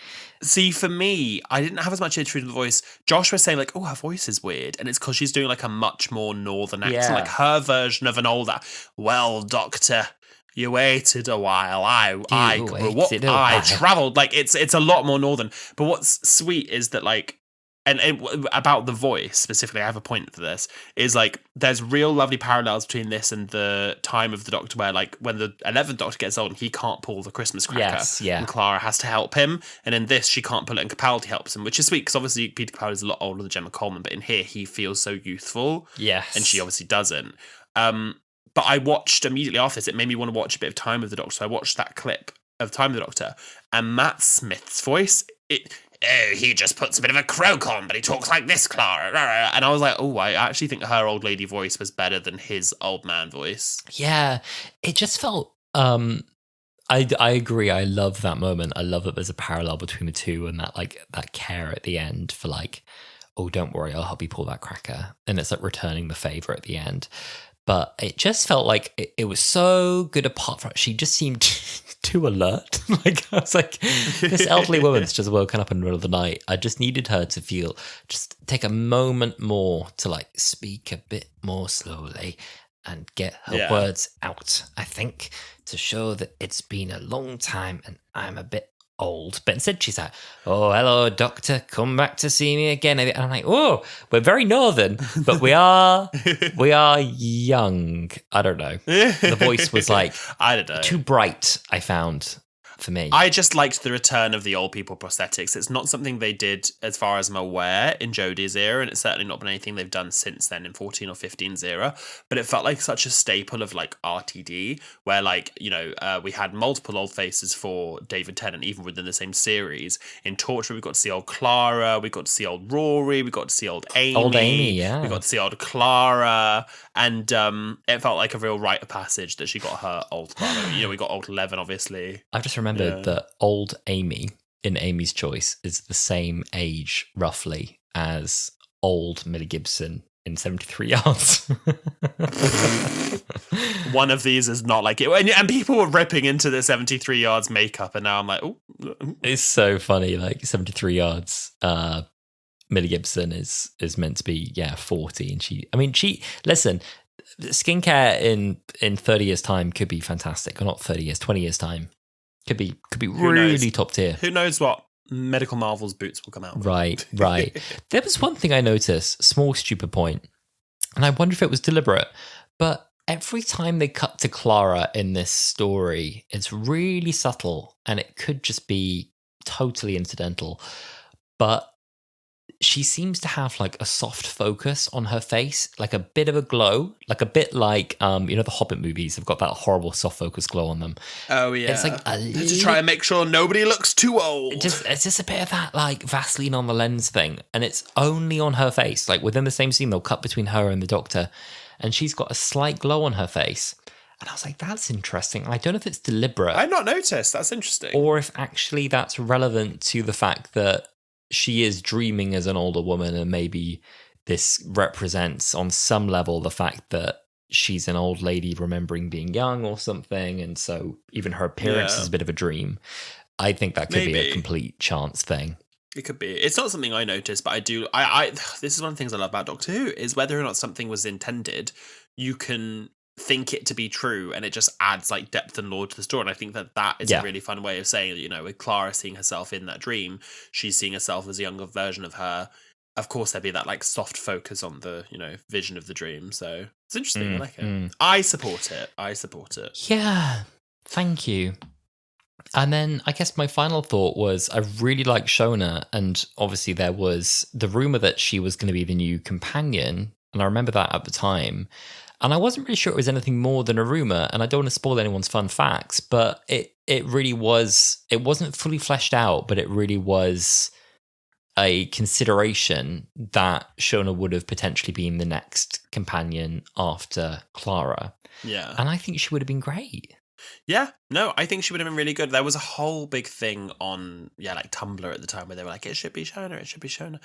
See, for me, I didn't have as much issue with the voice. Josh was saying, like, oh, her voice is weird. And it's because she's doing, like, a much more northern accent. Like, her version of an older, well, doctor, you waited a while. I grew up. I travelled. Like, it's a lot more northern. But what's sweet is that, like, and about the voice specifically, I have a point for this, is like there's real lovely parallels between this and the time of the Doctor where like when the 11th Doctor gets old and he can't pull the Christmas cracker and Clara has to help him, and in this she can't pull it and Capaldi helps him, which is sweet because obviously Peter Capaldi is a lot older than Gemma Coleman, but in here he feels so youthful and she obviously doesn't. But I watched immediately after this, it made me want to watch a bit of Time of the Doctor, so I watched that clip of Time of the Doctor, and Matt Smith's voice, he just puts a bit of a croak on, but he talks like this, Clara. And I was like, oh, I actually think her old lady voice was better than his old man voice. Yeah, it just felt... I agree. I love that moment. I love that there's a parallel between the two and that care at the end for like, oh, don't worry, I'll help you pull that cracker. And it's like returning the favour at the end. But it just felt like it was so good apart from... She just seemed too alert. Like, I was like, this elderly woman's just woken up in the middle of the night. I just needed her to feel... Just take a moment more to, like, speak a bit more slowly and get her words out, I think, to show that it's been a long time and I'm a bit old. But instead she's like, oh, hello, doctor, come back to see me again. And I'm like, oh, we're very northern, but we are young. I don't know. The voice was like, I don't know, too bright, I found, for me. I just liked the return of the old people prosthetics. It's not something they did, as far as I'm aware, in Jodie's era, and it's certainly not been anything they've done since then in 14 or 15's era, but it felt like such a staple of like RTD, where like, you know, we had multiple old faces for David Tennant, even within the same series. In Torture, we got to see old Clara, we got to see old Rory, we got to see old Amy. Old Amy, yeah. We got to see old Clara, and it felt like a real rite of passage that she got her old Clara. You know, we got old Eleven, obviously. I've just remembered that old Amy in Amy's Choice is the same age, roughly, as old Millie Gibson in 73 Yards. One of these is not like it. And people were ripping into the 73 Yards makeup, and now I'm like, oh. It's so funny, like 73 Yards. Millie Gibson is meant to be 40, and she listen, skincare in 30 years time could be fantastic, or not 30 years, 20 years time could be really top tier. Who knows what medical marvels boots will come out with. Right. There was one thing I noticed, small stupid point, and I wonder if it was deliberate, but every time they cut to Clara in this story, it's really subtle, and it could just be totally incidental, but she seems to have like a soft focus on her face, like a bit of a glow, like a bit like, the Hobbit movies have got that horrible soft focus glow on them. Oh yeah. It's like to try and make sure nobody looks too old. It's just a bit of that like Vaseline on the lens thing. And it's only on her face. Like within the same scene, they'll cut between her and the Doctor, and she's got a slight glow on her face. And I was like, that's interesting. I don't know if it's deliberate. I've not noticed. That's interesting. Or if actually that's relevant to the fact that she is dreaming as an older woman, and maybe this represents on some level the fact that she's an old lady remembering being young or something, and so even her appearance is a bit of a dream. I think that could be a complete chance thing. It could be. It's not something I noticed, but I do. I this is one of the things I love about Doctor Who, is whether or not something was intended, you can think it to be true, and it just adds like depth and lore to the story. And I think that is a really fun way of saying, you know, with Clara seeing herself in that dream, she's seeing herself as a younger version of her. Of course, there'd be that like soft focus on the, you know, vision of the dream. So it's interesting. I like it. I support it. Yeah, thank you. And then I guess my final thought was I really like Shona, and obviously there was the rumor that she was going to be the new companion, and I remember that at the time. And I wasn't really sure it was anything more than a rumor, and I don't want to spoil anyone's fun facts, but it it really was, it wasn't fully fleshed out, but it really was a consideration that Shona would have potentially been the next companion after Clara. Yeah. And I think she would have been great. Yeah, no, I think she would have been really good. There was a whole big thing on, like Tumblr at the time where they were like, it should be Shona, it should be Shona.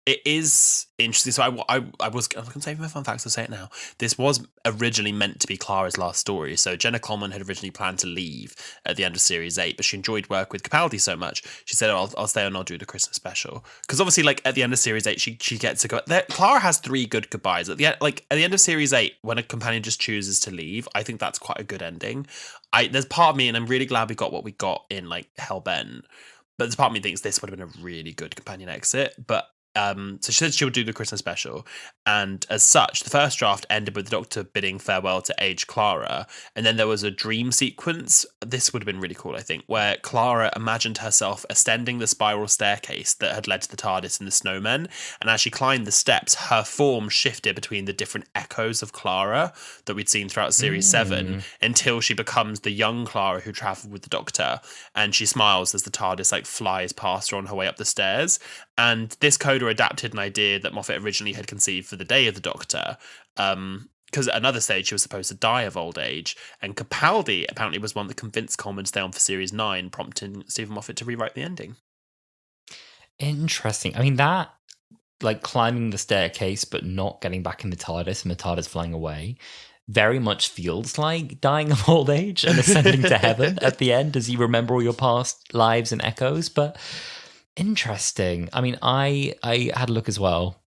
It is interesting. So I was going to say my fun facts, I'll say it now. This was originally meant to be Clara's last story. So Jenna Coleman had originally planned to leave at the end of Series 8, but she enjoyed work with Capaldi so much. She said, I'll stay and I'll do the Christmas special. Because obviously, like, at the end of Series 8, she gets to go... Clara has 3 good goodbyes. At the end of Series 8, when a companion just chooses to leave, I think that's quite a good ending. There's part of me, and I'm really glad we got what we got in, like, Hellbent, but there's part of me thinks this would have been a really good companion exit, but so she said she would do the Christmas special, and as such, the first draft ended with the Doctor bidding farewell to aged Clara, and then there was a dream sequence. This would have been really cool, I think, where Clara imagined herself ascending the spiral staircase that had led to the TARDIS and the snowmen, and as she climbed the steps, her form shifted between the different echoes of Clara that we'd seen throughout Series 7, until she becomes the young Clara who travelled with the Doctor, and she smiles as the TARDIS like flies past her on her way up the stairs. And this coda adapted an idea that Moffat originally had conceived for the Day of the Doctor, because at another stage she was supposed to die of old age, and Capaldi apparently was one that convinced Coleman to stay on for Series 9, prompting Stephen Moffat to rewrite the ending. Interesting. I mean, that, like, climbing the staircase but not getting back in the TARDIS and the TARDIS flying away, very much feels like dying of old age and ascending to heaven at the end as you remember all your past lives and echoes, but... Interesting. I mean, I had a look as well,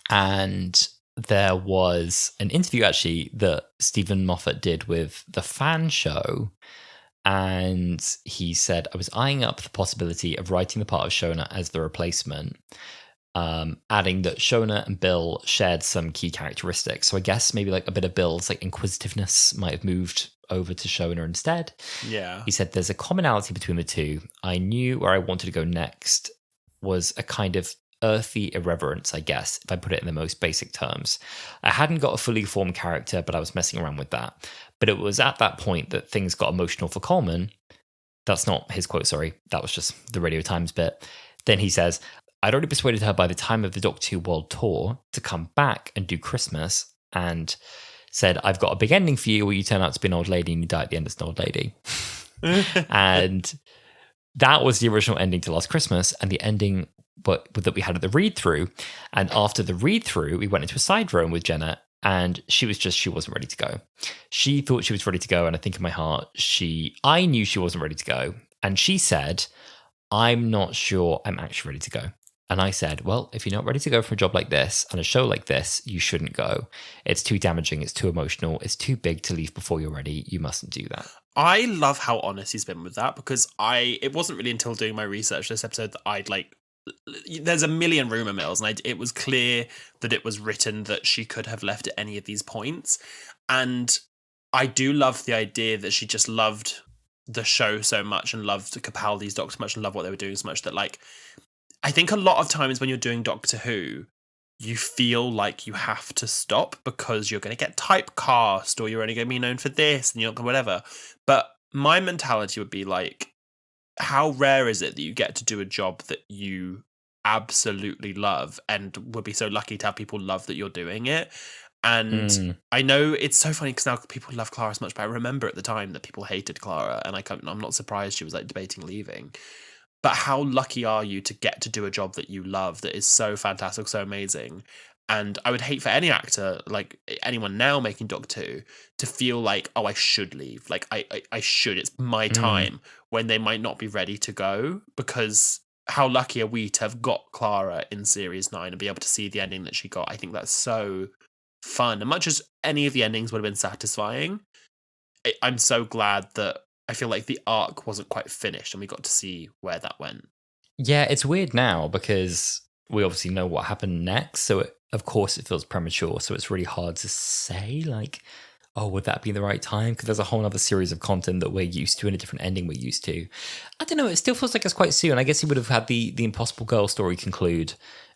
and there was an interview actually that Stephen Moffat did with the Fan Show, and he said, I was eyeing up the possibility of writing the part of Shona as the replacement, adding that Shona and Bill shared some key characteristics. So I guess maybe like a bit of Bill's like inquisitiveness might have moved over to Shona instead. Yeah. He said there's a commonality between the two. I knew where I wanted to go next was a kind of earthy irreverence, I guess, if I put it in the most basic terms. I hadn't got a fully formed character, but I was messing around with that. But it was at that point that things got emotional for Coleman. That's not his quote, sorry. That was just the Radio Times bit. Then he says, I'd already persuaded her by the time of the Doctor Who World Tour to come back and do Christmas, and said, I've got a big ending for you where you turn out to be an old lady and you die at the end as an old lady. And that was the original ending to Last Christmas, and the ending that we had at the read-through. And after the read-through, we went into a side room with Jenna, and she wasn't ready to go. She thought she was ready to go, and I think in my heart, I knew she wasn't ready to go. And she said, I'm not sure I'm actually ready to go. And I said, well, if you're not ready to go for a job like this and a show like this, you shouldn't go. It's too damaging. It's too emotional. It's too big to leave before you're ready. You mustn't do that. I love how honest he's been with that, because it wasn't really until doing my research this episode that there's a million rumor mills, and it was clear that it was written that she could have left at any of these points. And I do love the idea that she just loved the show so much and loved Capaldi's Doctor so much and loved what they were doing so much that, like, I think a lot of times when you're doing Doctor Who, you feel like you have to stop because you're going to get typecast or you're only going to be known for this and you're whatever. But my mentality would be like, how rare is it that you get to do a job that you absolutely love and would be so lucky to have people love that you're doing it? And I know it's so funny because now people love Clara so much, but I remember at the time that people hated Clara, and I'm not surprised she was like debating leaving. But how lucky are you to get to do a job that you love, that is so fantastic, so amazing? And I would hate for any actor, like anyone now making Doctor Who, to feel like, oh, I should leave. Like, I should. It's my time, when they might not be ready to go. Because how lucky are we to have got Clara in Series 9 and be able to see the ending that she got? I think that's so fun. And much as any of the endings would have been satisfying, I'm so glad that I feel like the arc wasn't quite finished and we got to see where that went. Yeah, it's weird now because we obviously know what happened next. So, of course, it feels premature. So it's really hard to say, like, oh, would that be the right time? Because there's a whole other series of content that we're used to and a different ending we're used to. I don't know. It still feels like it's quite soon. I guess he would have had the Impossible Girl story conclude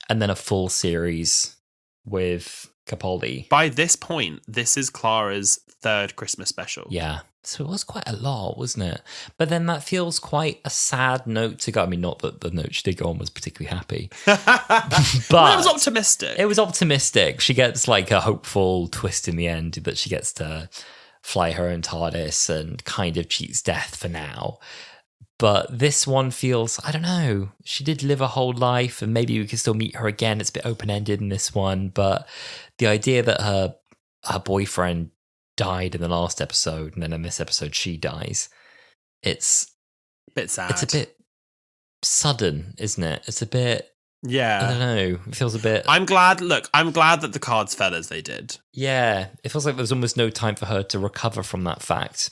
and then a full series with Capaldi. By this point, this is Clara's third Christmas special. Yeah. So it was quite a lot, wasn't it? But then that feels quite a sad note to go. I mean, not that the note she did go on was particularly happy. But well, it was optimistic. It was optimistic. She gets like a hopeful twist in the end that she gets to fly her own TARDIS and kind of cheats death for now. But this one feels, I don't know, she did live a whole life and maybe we can still meet her again. It's a bit open-ended in this one. But the idea that her boyfriend died in the last episode and then in this episode she dies, it's a bit sad. It's a bit sudden, isn't it? It's a bit, yeah, I don't know, it feels a bit. I'm glad that the cards fell as they did. Yeah, it feels like there's almost no time for her to recover from that fact.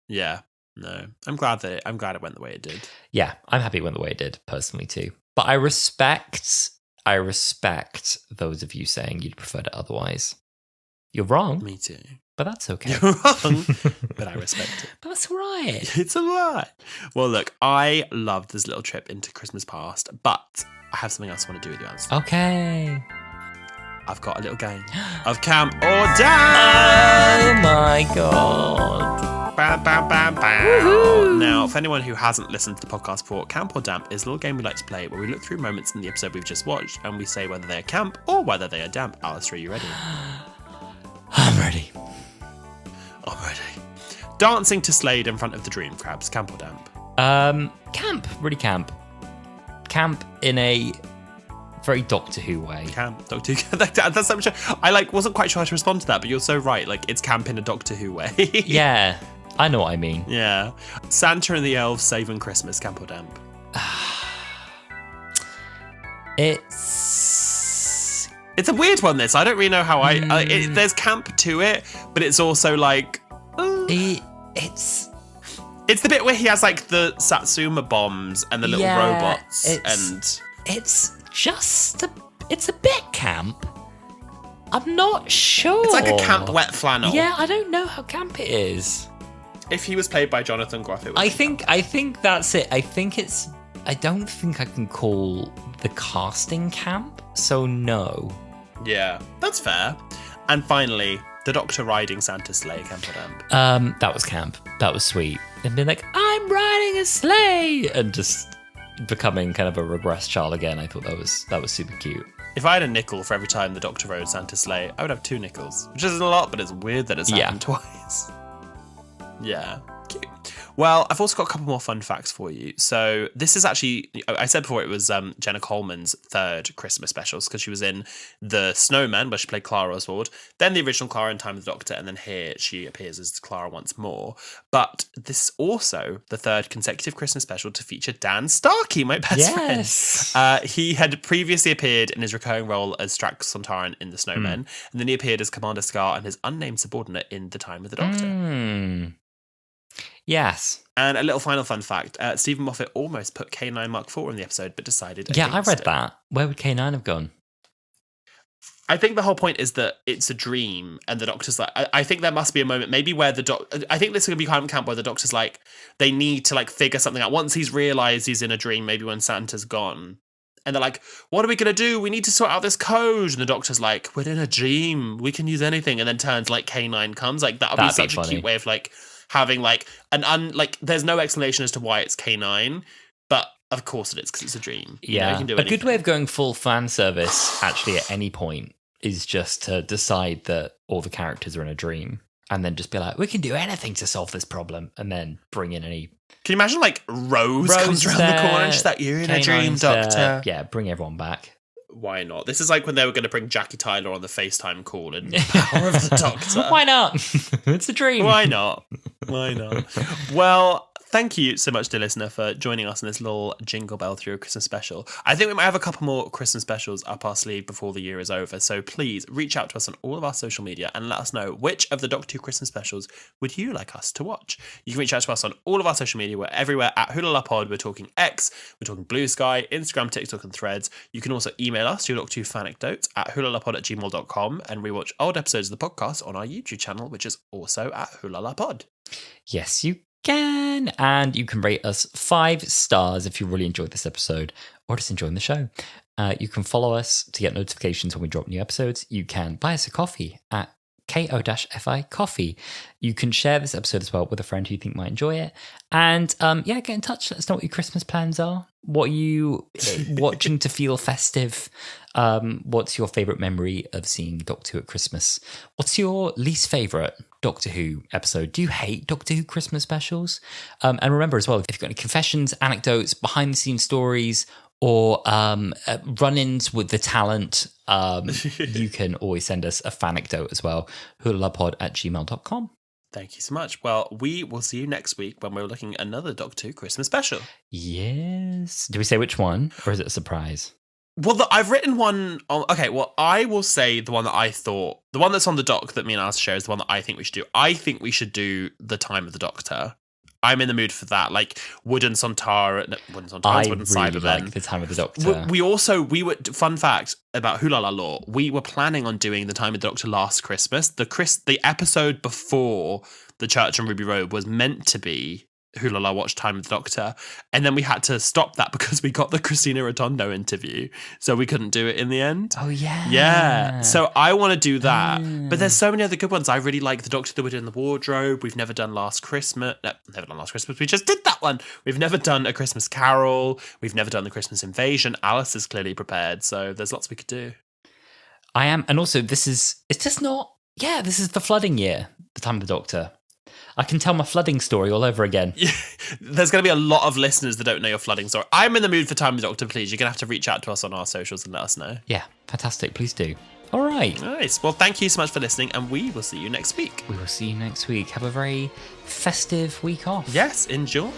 Yeah, no, I'm glad it went the way it did. Yeah, I'm happy it went the way it did personally too. But I respect those of you saying you'd preferred it otherwise. You're wrong. Me too. But that's okay. You're wrong, but I respect it. But that's all right. It's all right. Well, look, I loved this little trip into Christmas past, but I have something else I want to do with you, Alasdair. Okay. I've got a little game of Camp or Damp. Oh my God. Bam, bam, bam, bam. Now, for anyone who hasn't listened to the podcast before, Camp or Damp is a little game we like to play where we look through moments in the episode we've just watched and we say whether they are camp or whether they are damp. Alasdair, are you ready? I'm ready. I'm ready. Dancing to Slade in front of the dream crabs. Camp or damp? Camp. Really camp. Camp in a very Doctor Who way. Camp. Doctor Who. That's so much. I wasn't quite sure how to respond to that, but you're so right. Like, it's camp in a Doctor Who way. Yeah. I know what I mean. Yeah. Santa and the elves saving Christmas. Camp or damp? It's a weird one, this. I don't really know how there's camp to it, but it's also like... It's the bit where he has, like, the Satsuma bombs and the little robots. It's a bit camp. I'm not sure. It's like a camp wet flannel. Yeah, I don't know how camp it is. If he was played by Jonathan Groff, it would I think that's it. I don't think I can call the casting camp, so no. Yeah, that's fair. And finally, the Doctor riding Santa's sleigh, camp or damp? That was camp. That was sweet. And being like, I'm riding a sleigh, and just becoming kind of a regressed child again. I thought that was super cute. If I had a nickel for every time the Doctor rode Santa's sleigh, I would have 2 nickels, which isn't a lot, but it's weird that it's happened twice. Yeah. Cute. Well, I've also got a couple more fun facts for you. So this is actually, I said before it was Jenna Coleman's third Christmas specials because she was in The Snowman, where she played Clara Oswald, then the original Clara in Time of the Doctor, and then here she appears as Clara once more. But this is also the third consecutive Christmas special to feature Dan Starkey, my best friend. He had previously appeared in his recurring role as Strax Sontaran in The Snowman, and then he appeared as Commander Scar and his unnamed subordinate in The Time of the Doctor. Yes. And a little final fun fact, Stephen Moffat almost put K9 Mark IV in the episode, but decided against I read it. that. Where would K9 have gone? I think the whole point is that it's a dream, and the Doctor's like, I think there must be a moment, maybe where I think this is going to be kind of camp where the Doctor's like, they need to like figure something out. Once he's realised he's in a dream, maybe when Santa's gone, and they're like, what are we going to do? We need to sort out this code. And the Doctor's like, we're in a dream. We can use anything. And then turns like K9 comes. Like, that would be such a cute way of like, having like there's no explanation as to why it's K9, but of course it is because it's a dream. Yeah, you can do a good way of going full fan service actually at any point is just to decide that all the characters are in a dream and then just be like, we can do anything to solve this problem, and then bring in any. Can you imagine like Rose comes around the corner and she's like, you're in a dream, Doctor. Yeah, bring everyone back. Why not? This is like when they were going to bring Jackie Tyler on the FaceTime call in Power of the Doctor. Why not? It's a dream. Why not? Well, thank you so much, dear listener, for joining us in this little Jingle Bell Through a Christmas special. I think we might have a couple more Christmas specials up our sleeve before the year is over, so please reach out to us on all of our social media and let us know which of the Doctor Who Christmas specials would you like us to watch. You can reach out to us on all of our social media. We're everywhere at Wholala Pod. We're talking X, we're talking Blue Sky, Instagram, TikTok, and Threads. You can also email us your Doctor Who fan anecdotes at wholalapod@gmail.com and rewatch old episodes of the podcast on our YouTube channel, which is also at Wholala Pod. Yes, you can. And you can rate us 5 stars if you really enjoyed this episode or just enjoying the show. You can follow us to get notifications when we drop new episodes. You can buy us a coffee at ko-fi coffee. You can share this episode as well with a friend who you think might enjoy it. And get in touch. Let us know what your Christmas plans are. What are you watching to feel festive? What's your favourite memory of seeing Doctor Who at Christmas? What's your least favourite Doctor Who episode? Do you hate Doctor Who Christmas specials? And remember as well, if you've got any confessions, anecdotes, behind-the-scenes stories, or run-ins with the talent, you can always send us a fanecdote as well. hurtlepod@gmail.com. Thank you so much. Well, we will see you next week when we're looking at another Doctor Who Christmas special. Yes. Do we say which one, or is it a surprise? Well, I've written one on... Okay, well, I will say the one that I thought... The one that's on the doc that me and Alice share is the one that I think we should do. I think we should do The Time of the Doctor. I'm in the mood for that. Like, Wooden Sontar... No, Wooden Sontar, Wooden Cybermen. Like The Time of the Doctor. We were... Fun fact about Wholala Law. We were planning on doing The Time of the Doctor last Christmas. The episode before the Church on Ruby Road was meant to be Wholala Watch Time of the Doctor, and then we had to stop that because we got the Christina Rotondo interview, so we couldn't do it in the end. Oh yeah. Yeah. So I want to do that. But there's so many other good ones. I really like the Doctor that we did in the Wardrobe. We've never done Last Christmas. No, never done Last Christmas. We just did that one. We've never done A Christmas Carol. We've never done The Christmas Invasion. Alice is clearly prepared, so there's lots we could do. I am, and also this is the flooding year, The Time of the Doctor. I can tell my flooding story all over again. Yeah, there's going to be a lot of listeners that don't know your flooding story. I'm in the mood for Time of the Doctor, please. You're going to have to reach out to us on our socials and let us know. Yeah, fantastic. Please do. All right. Nice. Well, thank you so much for listening, and we will see you next week. We will see you next week. Have a very festive week off. Yes, enjoy.